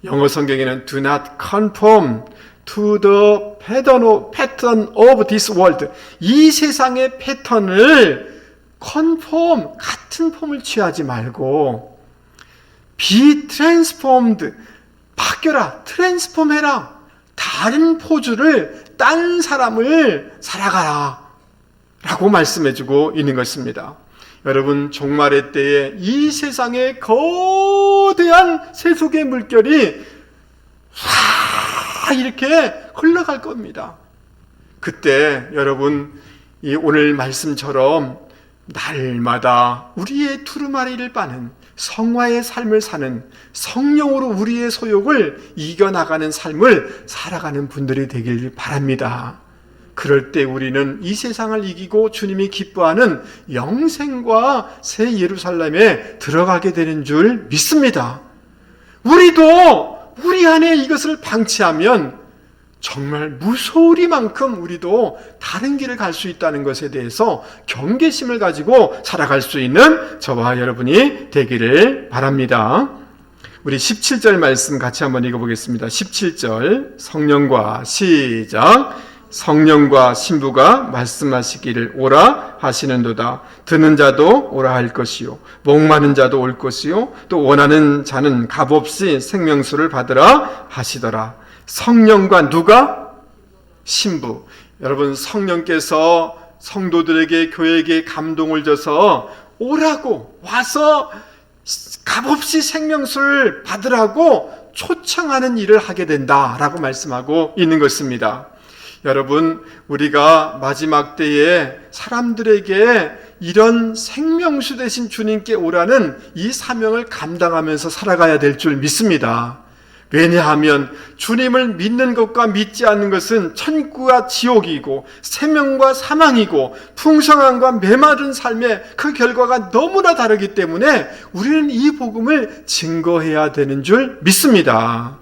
영어 성경에는 Do not conform to the pattern of this world. 이 세상의 패턴을 conform, 같은 폼을 취하지 말고 be transformed, 바뀌어라, 트랜스폼 해라. 다른 포즈를, 딴 사람을 살아가라 라고 말씀해주고 있는 것입니다. 여러분, 종말의 때에 이 세상의 거대한 세속의 물결이 이렇게 흘러갈 겁니다. 그때 여러분 이 오늘 말씀처럼 날마다 우리의 두루마리를 빠는 성화의 삶을 사는 성령으로 우리의 소욕을 이겨나가는 삶을 살아가는 분들이 되길 바랍니다. 그럴 때 우리는 이 세상을 이기고 주님이 기뻐하는 영생과 새 예루살렘에 들어가게 되는 줄 믿습니다. 우리도 우리 안에 이것을 방치하면 정말 무소리만큼 우리도 다른 길을 갈 수 있다는 것에 대해서 경계심을 가지고 살아갈 수 있는 저와 여러분이 되기를 바랍니다. 우리 17절 말씀 같이 한번 읽어보겠습니다. 17절 성령과 시작. 성령과 신부가 말씀하시기를 오라 하시는도다. 듣는 자도 오라 할 것이요 목마른 자도 올 것이요 또 원하는 자는 값없이 생명수를 받으라 하시더라. 성령과 누가? 신부. 여러분, 성령께서 성도들에게 교회에게 감동을 줘서 오라고 와서 값없이 생명수를 받으라고 초청하는 일을 하게 된다라고 말씀하고 있는 것입니다. 여러분, 우리가 마지막 때에 사람들에게 이런 생명수 되신 주님께 오라는 이 사명을 감당하면서 살아가야 될 줄 믿습니다. 왜냐하면 주님을 믿는 것과 믿지 않는 것은 천국과 지옥이고 생명과 사망이고 풍성함과 메마른 삶의 그 결과가 너무나 다르기 때문에 우리는 이 복음을 증거해야 되는 줄 믿습니다.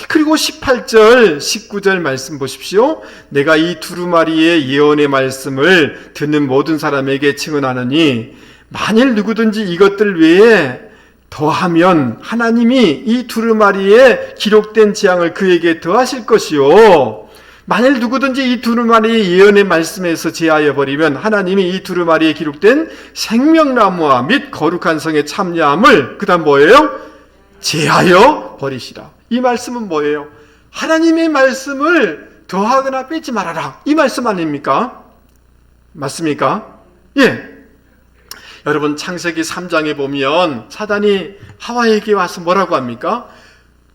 그리고 18절, 19절 말씀 보십시오. 내가 이 두루마리의 예언의 말씀을 듣는 모든 사람에게 증언하느니 만일 누구든지 이것들 외에 더하면 하나님이 이 두루마리에 기록된 재앙을 그에게 더하실 것이요 만일 누구든지 이 두루마리의 예언의 말씀에서 제하여 버리면 하나님이 이 두루마리에 기록된 생명나무와 및 거룩한 성에 참여함을 그 다음 뭐예요? 제하여 버리시라. 이 말씀은 뭐예요? 하나님의 말씀을 더하거나 빼지 말아라, 이 말씀 아닙니까? 맞습니까? 예. 여러분, 창세기 3장에 보면 사단이 하와에게 와서 뭐라고 합니까?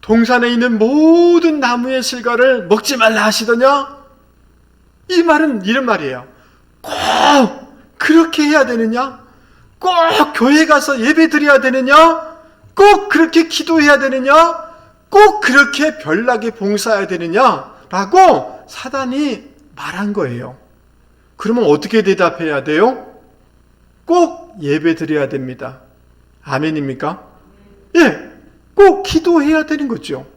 동산에 있는 모든 나무의 실과를 먹지 말라 하시더냐? 이 말은 이런 말이에요. 꼭 그렇게 해야 되느냐? 꼭 교회 가서 예배 드려야 되느냐? 꼭 그렇게 기도해야 되느냐? 꼭 그렇게 별나게 봉사해야 되느냐? 라고 사단이 말한 거예요. 그러면 어떻게 대답해야 돼요? 꼭 예배 드려야 됩니다. 아멘입니까? 예, 꼭 기도해야 되는 거죠.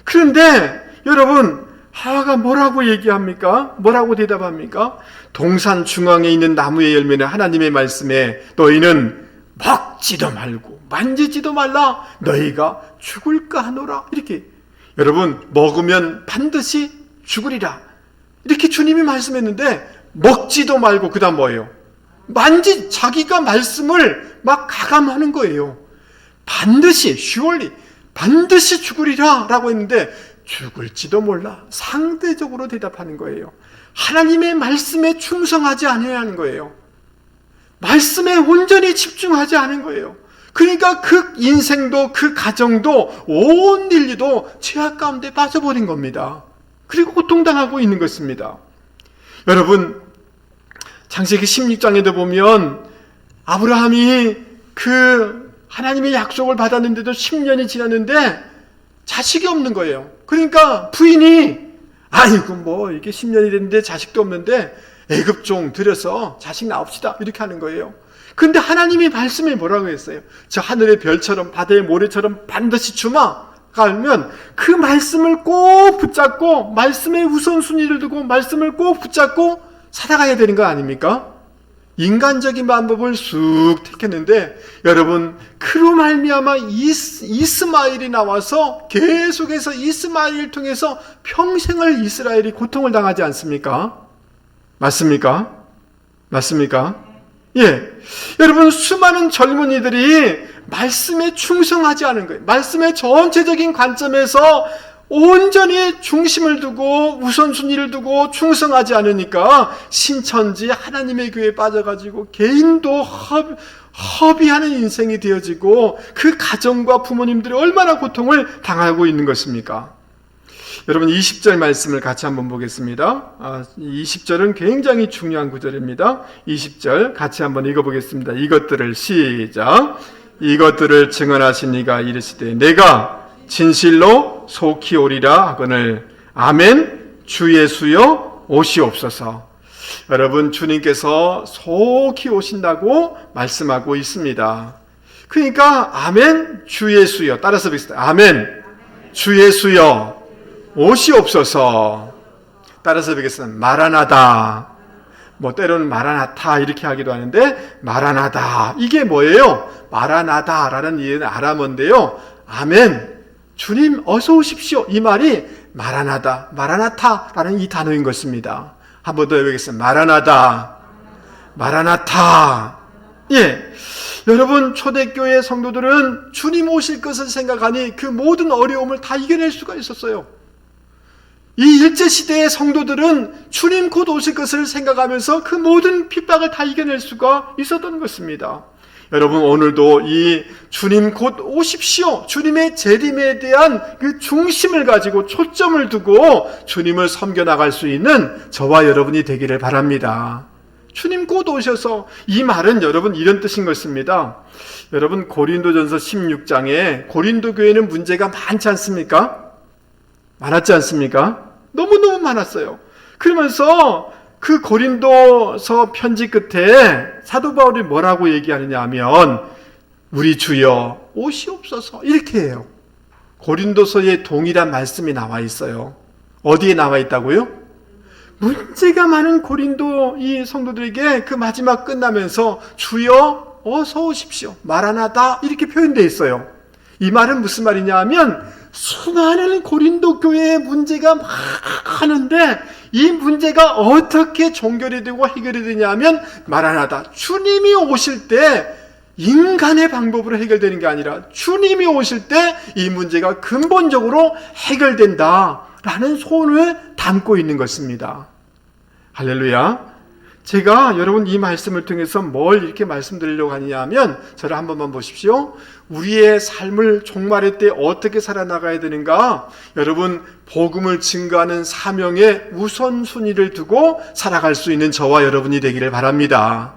그런데 여러분, 하와가 뭐라고 얘기합니까? 뭐라고 대답합니까? 동산 중앙에 있는 나무의 열매는 하나님의 말씀에 너희는 먹지도 말고 만지지도 말라, 너희가 죽을까 하노라. 이렇게, 여러분, 먹으면 반드시 죽으리라, 이렇게 주님이 말씀했는데 먹지도 말고 그 다음 뭐예요? 자기가 말씀을 막 가감하는 거예요. 반드시, surely, 반드시 죽으리라 라고 했는데 죽을지도 몰라, 상대적으로 대답하는 거예요. 하나님의 말씀에 충성하지 않아야 하는 거예요. 말씀에 온전히 집중하지 않은 거예요. 그러니까 그 인생도 그 가정도 온 인류도 죄악 가운데 빠져버린 겁니다. 그리고 고통당하고 있는 것입니다. 여러분, 창세기 16장에도 보면 아브라함이 그 하나님의 약속을 받았는데도 10년이 지났는데 자식이 없는 거예요. 그러니까 부인이 아이고 뭐 이게 10년이 됐는데 자식도 없는데 애굽종 들여서 자식 낳읍시다, 이렇게 하는 거예요. 그런데 하나님이 말씀에 뭐라고 했어요? 저 하늘의 별처럼 바다의 모래처럼 반드시 주마 가면 그 말씀을 꼭 붙잡고 말씀의 우선순위를 두고 말씀을 꼭 붙잡고 살아가야 되는 거 아닙니까? 인간적인 방법을 쑥 택했는데 여러분, 그로 말미암아 이스마엘이 나와서 계속해서 이스마엘을 통해서 평생을 이스라엘이 고통을 당하지 않습니까? 맞습니까? 맞습니까? 예. 여러분, 수많은 젊은이들이 말씀에 충성하지 않은 거예요. 말씀의 전체적인 관점에서 온전히 중심을 두고 우선순위를 두고 충성하지 않으니까 신천지 하나님의 교회에 빠져가지고 개인도 허비하는 인생이 되어지고 그 가정과 부모님들이 얼마나 고통을 당하고 있는 것입니까? 여러분 20절 말씀을 같이 한번 보겠습니다. 20절은 굉장히 중요한 구절입니다. 20절 같이 한번 읽어보겠습니다. 이것들을 시작. 이것들을 증언하신 이가 이르시되 내가 진실로 속히 오리라 하거늘 아멘. 주 예수여 오시옵소서. 여러분 주님께서 속히 오신다고 말씀하고 있습니다. 그러니까 아멘 주 예수여, 따라서 뵙겠습니다. 아멘 주 예수여 오시옵소서. 따라서 뵙겠습니다. 마라나다. 뭐 때로는 마라나타 이렇게 하기도 하는데 마라나다 이게 뭐예요? 마라나다라는 이 아람어인데요. 아멘 주님 어서 오십시오 이 말이 마라나다, 마라나타라는 이 단어인 것입니다. 한 번 더 해보겠습니다. 마라나다, 마라나타. 예, 여러분 초대교회 성도들은 주님 오실 것을 생각하니 그 모든 어려움을 다 이겨낼 수가 있었어요. 이 일제시대의 성도들은 주님 곧 오실 것을 생각하면서 그 모든 핍박을 다 이겨낼 수가 있었던 것입니다. 여러분 오늘도 이 주님 곧 오십시오, 주님의 재림에 대한 그 중심을 가지고 초점을 두고 주님을 섬겨나갈 수 있는 저와 여러분이 되기를 바랍니다. 주님 곧 오셔서, 이 말은 여러분 이런 뜻인 것입니다. 여러분 고린도전서 16장에 고린도 교회는 문제가 많지 않습니까? 많았지 않습니까? 너무너무 많았어요. 그러면서 그 고린도서 편지 끝에 사도 바울이 뭐라고 얘기하느냐 하면 우리 주여 오시옵소서 이렇게 해요. 고린도서에 동일한 말씀이 나와 있어요. 어디에 나와 있다고요? 문제가 많은 고린도 이 성도들에게 그 마지막 끝나면서 주여 어서 오십시오 마라나다 이렇게 표현되어 있어요. 이 말은 무슨 말이냐 하면 수많은 고린도 교회의 문제가 많은데 이 문제가 어떻게 종결이 되고 해결이 되냐 하면 마라나다 주님이 오실 때 인간의 방법으로 해결되는 게 아니라 주님이 오실 때 이 문제가 근본적으로 해결된다라는 소원을 담고 있는 것입니다. 할렐루야. 제가 여러분 이 말씀을 통해서 뭘 이렇게 말씀드리려고 하느냐 하면 저를 한 번만 보십시오. 우리의 삶을 종말의 때 어떻게 살아나가야 되는가, 여러분 복음을 증거하는 사명에 우선순위를 두고 살아갈 수 있는 저와 여러분이 되기를 바랍니다.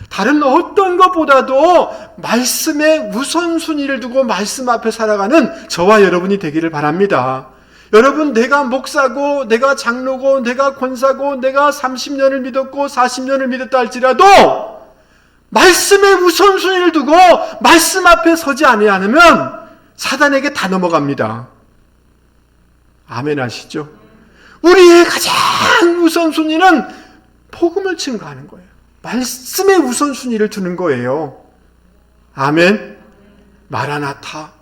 다른 어떤 것보다도 말씀에 우선순위를 두고 말씀 앞에 살아가는 저와 여러분이 되기를 바랍니다. 여러분 내가 목사고 내가 장로고 내가 권사고 내가 30년을 믿었고 40년을 믿었다 할지라도 말씀에 우선순위를 두고 말씀 앞에 서지 않으면 사단에게 다 넘어갑니다. 아멘 하시죠? 우리의 가장 우선순위는 복음을 증거하는 거예요. 말씀에 우선순위를 두는 거예요. 아멘. 마라나타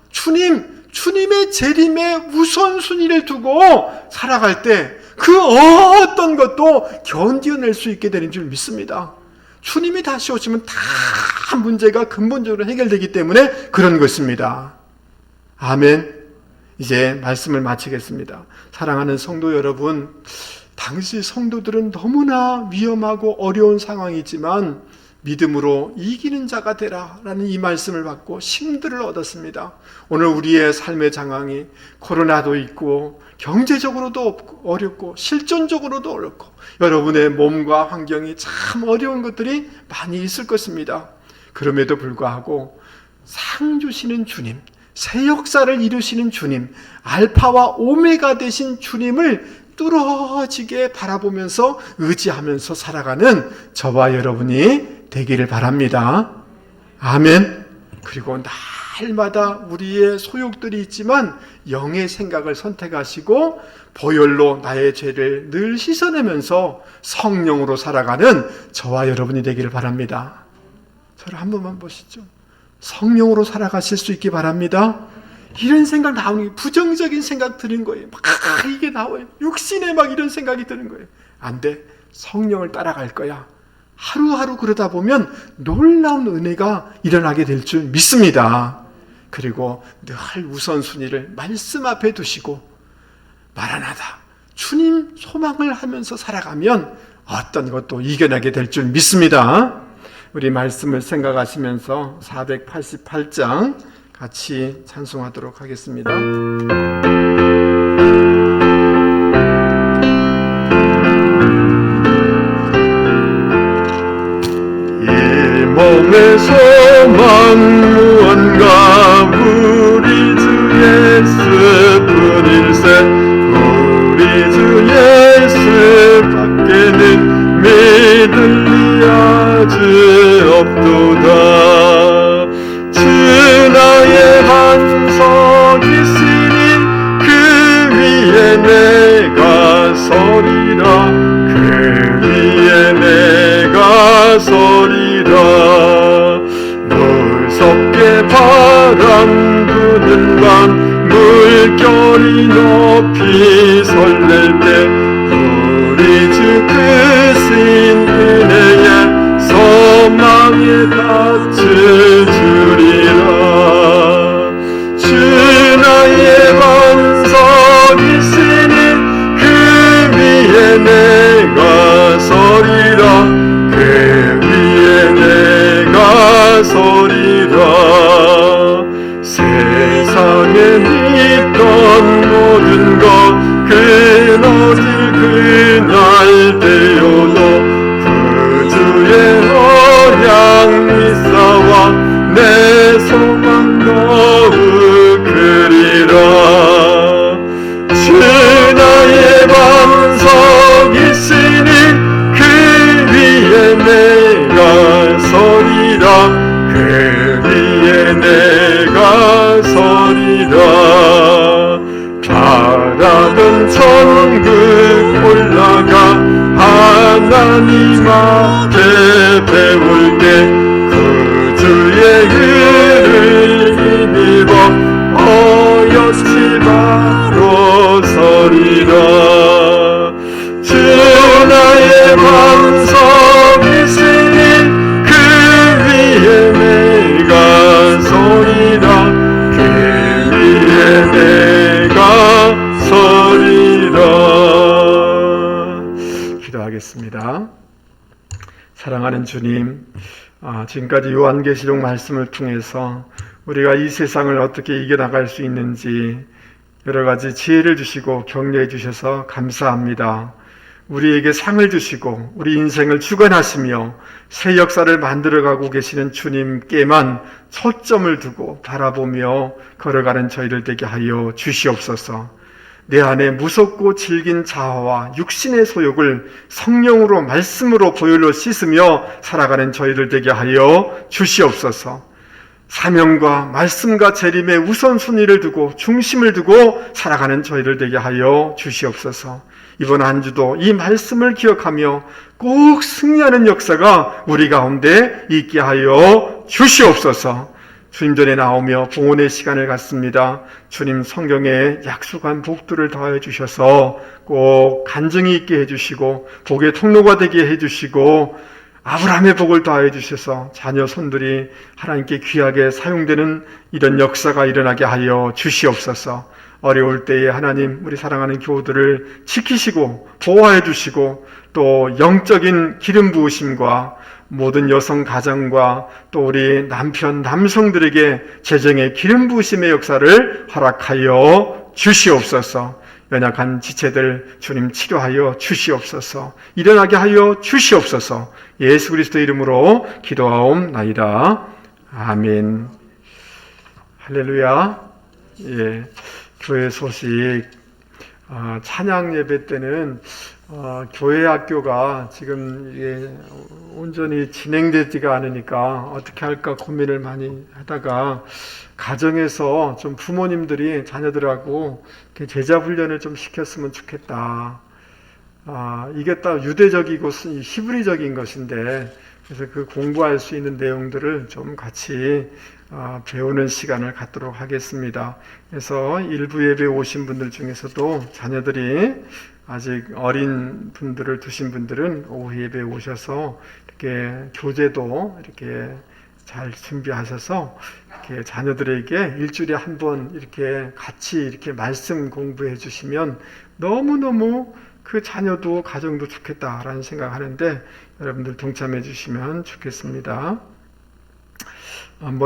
주님의 재림에 우선순위를 두고 살아갈 때 그 어떤 것도 견뎌낼 수 있게 되는 줄 믿습니다. 주님이 다시 오시면 다 문제가 근본적으로 해결되기 때문에 그런 것입니다. 아멘. 이제 말씀을 마치겠습니다. 사랑하는 성도 여러분, 당시 성도들은 너무나 위험하고 어려운 상황이지만 믿음으로 이기는 자가 되라 라는 이 말씀을 받고 힘들을 얻었습니다. 오늘 우리의 삶의 상황이 코로나도 있고 경제적으로도 어렵고 실존적으로도 어렵고 여러분의 몸과 환경이 참 어려운 것들이 많이 있을 것입니다. 그럼에도 불구하고 상 주시는 주님, 새 역사를 이루시는 주님, 알파와 오메가 되신 주님을 뚫어지게 바라보면서 의지하면서 살아가는 저와 여러분이 되기를 바랍니다. 아멘. 그리고 날마다 우리의 소욕들이 있지만 영의 생각을 선택하시고 보혈로 나의 죄를 늘 씻어내면서 성령으로 살아가는 저와 여러분이 되기를 바랍니다. 저를 한 번만 보시죠. 성령으로 살아가실 수 있기 바랍니다. 이런 생각 나오는 게 부정적인 생각 드는 거예요. 막 이게 나와요. 육신에 막 이런 생각이 드는 거예요. 안 돼. 성령을 따라갈 거야. 하루하루 그러다 보면 놀라운 은혜가 일어나게 될 줄 믿습니다. 그리고 늘 우선순위를 말씀 앞에 두시고 마라나다 주님 소망을 하면서 살아가면 어떤 것도 이겨내게 될 줄 믿습니다. 우리 말씀을 생각하시면서 488장 같이 찬송하도록 하겠습니다. 몸의 소망 무언가 우리 주 예수뿐일세. 우리 주 예수밖에는 믿을 리 아주 없도다. 주 나의 반석 있으니 그 위에 내가 서리라. 그 위에 내가 서리라. 무섭게 바람 부는 밤 물결이 높이 설렐 때 우리 주 크신 은혜에 소망에 닿을 주리라. 주 나의 반석 있으니 그 위에 내가 서리라. 그 위에 내가 서리라. 세상에 있던 모든 것 끊어질 그날 되어도 구주의 언약 미사와 내 소망 더욱 크리라. 주 나의 반석 있으니 그 위에 내가 서리라. 그 위에 내가 서리라. 바라던 천국 올라가 하나님 앞에 배울 때 구주의 은을 힘입어 어여치 바로 서리라. 주 나의 반석 있으니 그 위에 내가 서리라. 그 위에 내가 서리라. 기도하겠습니다. 사랑하는 주님, 지금까지 요한계시록 말씀을 통해서 우리가 이 세상을 어떻게 이겨나갈 수 있는지 여러 가지 지혜를 주시고 격려해 주셔서 감사합니다. 우리에게 상을 주시고 우리 인생을 주관하시며 새 역사를 만들어가고 계시는 주님께만 초점을 두고 바라보며 걸어가는 저희를 되게 하여 주시옵소서. 내 안에 무섭고 질긴 자아와 육신의 소욕을 성령으로 말씀으로 보혈로 씻으며 살아가는 저희를 되게 하여 주시옵소서. 사명과 말씀과 재림의 우선순위를 두고 중심을 두고 살아가는 저희를 되게 하여 주시옵소서. 이번 한 주도 이 말씀을 기억하며 꼭 승리하는 역사가 우리 가운데 있게 하여 주시옵소서. 주님 전에 나오며 봉헌의 시간을 갖습니다. 주님 성경에 약속한 복들을 더하여 주셔서 꼭 간증이 있게 해주시고 복의 통로가 되게 해주시고 아브라함의 복을 더하여 주셔서 자녀 손들이 하나님께 귀하게 사용되는 이런 역사가 일어나게 하여 주시옵소서. 어려울 때에 하나님 우리 사랑하는 교우들을 지키시고 보호해 주시고 또 영적인 기름 부으심과 모든 여성 가정과 또 우리 남편 남성들에게 재정의 기름 부으심의 역사를 허락하여 주시옵소서. 연약한 지체들 주님 치료하여 주시옵소서. 일어나게 하여 주시옵소서. 예수 그리스도의 이름으로 기도하옵나이다. 아멘. 할렐루야. 예, 교회 소식. 찬양 예배 때는 교회 학교가 지금 이게 온전히 진행되지가 않으니까 어떻게 할까 고민을 많이 하다가 가정에서 좀 부모님들이 자녀들하고 제자 훈련을 좀 시켰으면 좋겠다. 이게 딱 유대적이고 히브리적인 것인데 그래서 그 공부할 수 있는 내용들을 좀 같이 배우는 시간을 갖도록 하겠습니다. 그래서 일부 예배 오신 분들 중에서도 자녀들이 아직 어린 분들을 두신 분들은 오후 예배에 오셔서 이렇게 교재도 이렇게 잘 준비하셔서 이렇게 자녀들에게 일주일에 한 번 이렇게 같이 이렇게 말씀 공부해 주시면 너무너무 그 자녀도 가정도 좋겠다라는 생각하는데 여러분들 동참해 주시면 좋겠습니다.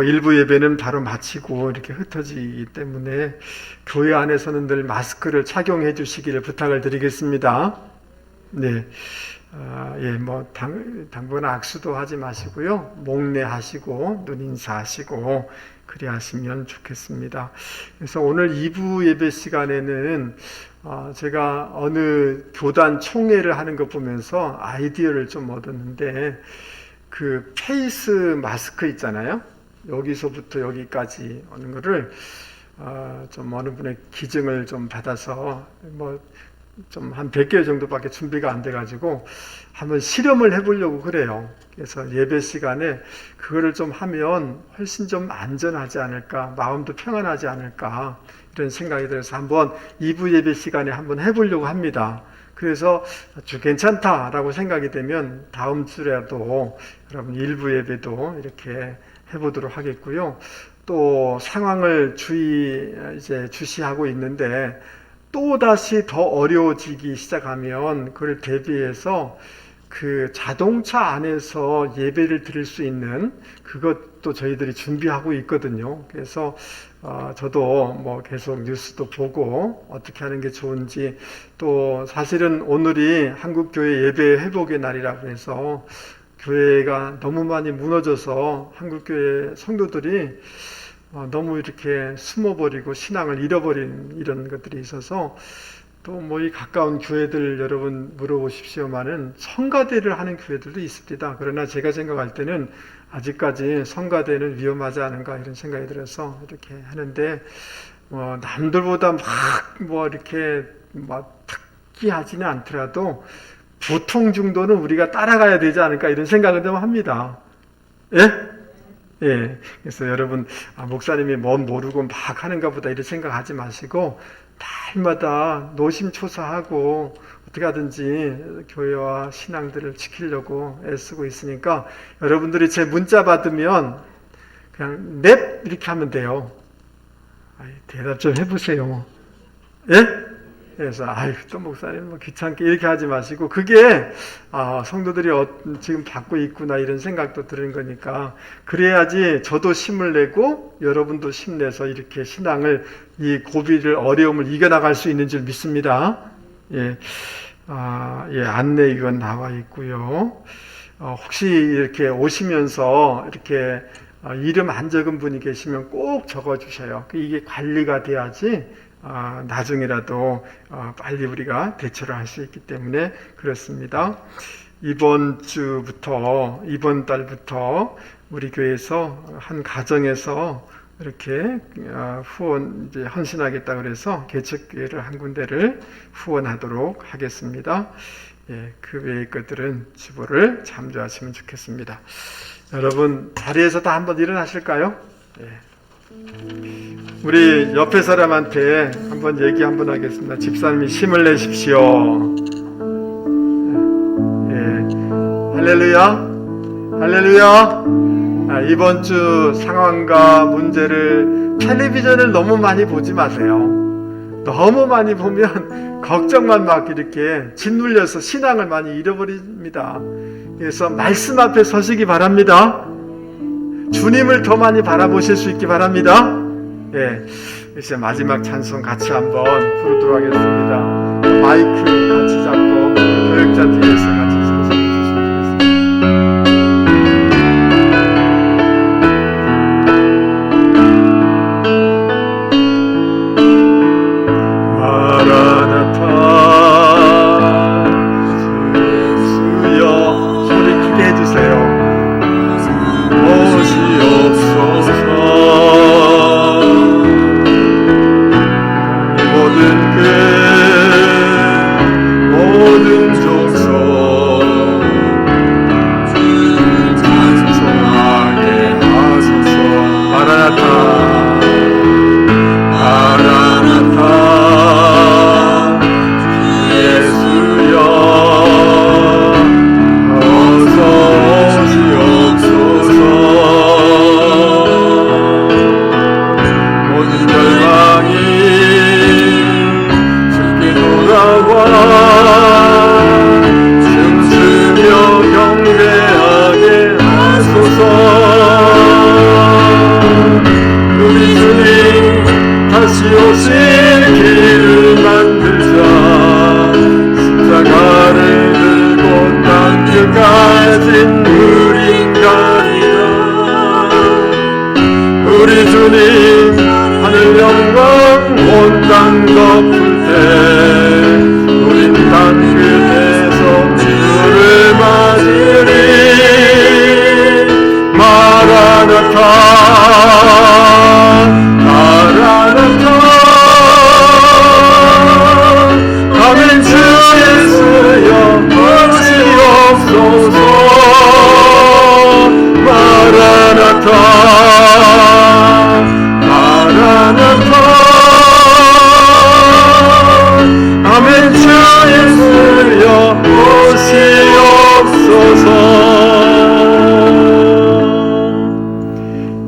일부 예배는 바로 마치고 이렇게 흩어지기 때문에 교회 안에서는 늘 마스크를 착용해 주시기를 부탁을 드리겠습니다. 네. 당분간 악수도 하지 마시고요. 목례하시고 눈 인사하시고 그리 하시면 좋겠습니다. 그래서 오늘 2부 예배 시간에는 제가 어느 교단 총회를 하는 거 보면서 아이디어를 좀 얻었는데, 그 페이스 마스크 있잖아요. 여기서부터 여기까지 오는 거를 좀 어느 분의 기증을 좀 받아서 좀 한 100개 정도밖에 준비가 안 돼가지고 한번 실험을 해보려고 그래요. 그래서 예배 시간에 그거를 좀 하면 훨씬 좀 안전하지 않을까, 마음도 평안하지 않을까, 이런 생각이 들어서 한번 2부 예배 시간에 한번 해보려고 합니다. 그래서 아주 괜찮다라고 생각이 되면 다음 주라도 여러분 1부 예배도 이렇게 해보도록 하겠고요. 또 상황을 주시하고 있는데 또다시 더 어려워지기 시작하면 그걸 대비해서 그 자동차 안에서 예배를 드릴 수 있는 그것도 저희들이 준비하고 있거든요. 그래서 저도 계속 뉴스도 보고 어떻게 하는 게 좋은지, 또 사실은 오늘이 한국교회 예배 회복의 날이라고 해서 교회가 너무 많이 무너져서 한국교회 성도들이 너무 이렇게 숨어버리고 신앙을 잃어버린 이런 것들이 있어서, 또 이 가까운 교회들 여러분 물어보십시오만은 성가대를 하는 교회들도 있습니다. 그러나 제가 생각할 때는 아직까지 성가대는 위험하지 않은가 이런 생각이 들어서 이렇게 하는데, 남들보다 이렇게 특기하지는 않더라도 보통 정도는 우리가 따라가야 되지 않을까 이런 생각을 좀 합니다. 예? 예. 그래서 여러분, 목사님이 모르고 막 하는가 보다 이런 생각하지 마시고, 날마다 노심초사하고 어떻게 하든지 교회와 신앙들을 지키려고 애쓰고 있으니까, 여러분들이 제 문자 받으면 그냥 넵 이렇게 하면 돼요. 대답 좀 해보세요. 예? 그래서 또 목사님 귀찮게 이렇게 하지 마시고, 그게 성도들이 지금 받고 있구나 이런 생각도 드는 거니까, 그래야지 저도 힘을 내고 여러분도 힘내서 이렇게 신앙을, 이 고비를, 어려움을 이겨나갈 수 있는 줄 믿습니다. 예, 안내위원 나와 있고요. 혹시 이렇게 오시면서 이렇게 이름 안 적은 분이 계시면 꼭 적어주셔요. 이게 관리가 돼야지 나중이라도 빨리 우리가 대처를 할 수 있기 때문에 그렇습니다. 이번 달부터 우리 교회에서 한 가정에서 이렇게 헌신하겠다 그래서 개척교회를 한 군데를 후원하도록 하겠습니다. 예, 그 외의 것들은 지보를 참조하시면 좋겠습니다. 여러분 자리에서 다 한번 일어나실까요? 예. 우리 옆에 사람한테 한번 얘기 한번 하겠습니다. 집사님이 힘을 내십시오. 예. 할렐루야. 할렐루야. 이번 주 상황과 문제를 텔레비전을 너무 많이 보지 마세요. 너무 많이 보면 걱정만 막 이렇게 짓눌려서 신앙을 많이 잃어버립니다. 그래서 말씀 앞에 서시기 바랍니다. 주님을 더 많이 바라보실 수 있기 바랍니다. 예, 이제 마지막 찬송 같이 한번 부르도록 하겠습니다. 마이크 같이 잡고 교역자 뒤에서 같이 찬송해 주시면 되겠습니다. 마라나타 주여, 소리 크게 해주세요. 모든 종속 주님 하늘 영광 온 땅 덮을 때 우린 땅끝에서 주를 맞으리 마라나타 마라나타 아멘 주 예수여 오시옵소서 마라나타 마라나타 아멘 주 예수여 오시옵소서.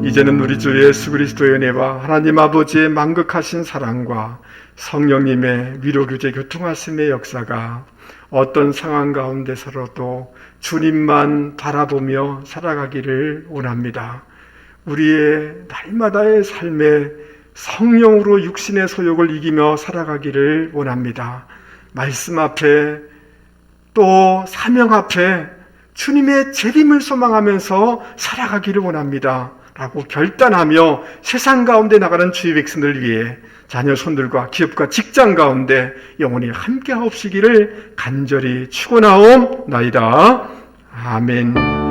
이제는 우리 주 예수 그리스도의 은혜와 하나님 아버지의 만극하신 사랑과 성령님의 위로 교제 교통하심의 역사가 어떤 상황 가운데서라도 주님만 바라보며 살아가기를 원합니다. 우리의 날마다의 삶에 성령으로 육신의 소욕을 이기며 살아가기를 원합니다. 말씀 앞에 또 사명 앞에 주님의 재림을 소망하면서 살아가기를 원합니다. 라고 결단하며 세상 가운데 나가는 주의 백성들 위해 자녀 손들과 기업과 직장 가운데 영원히 함께 하옵시기를 간절히 축원하옵나이다. 아멘.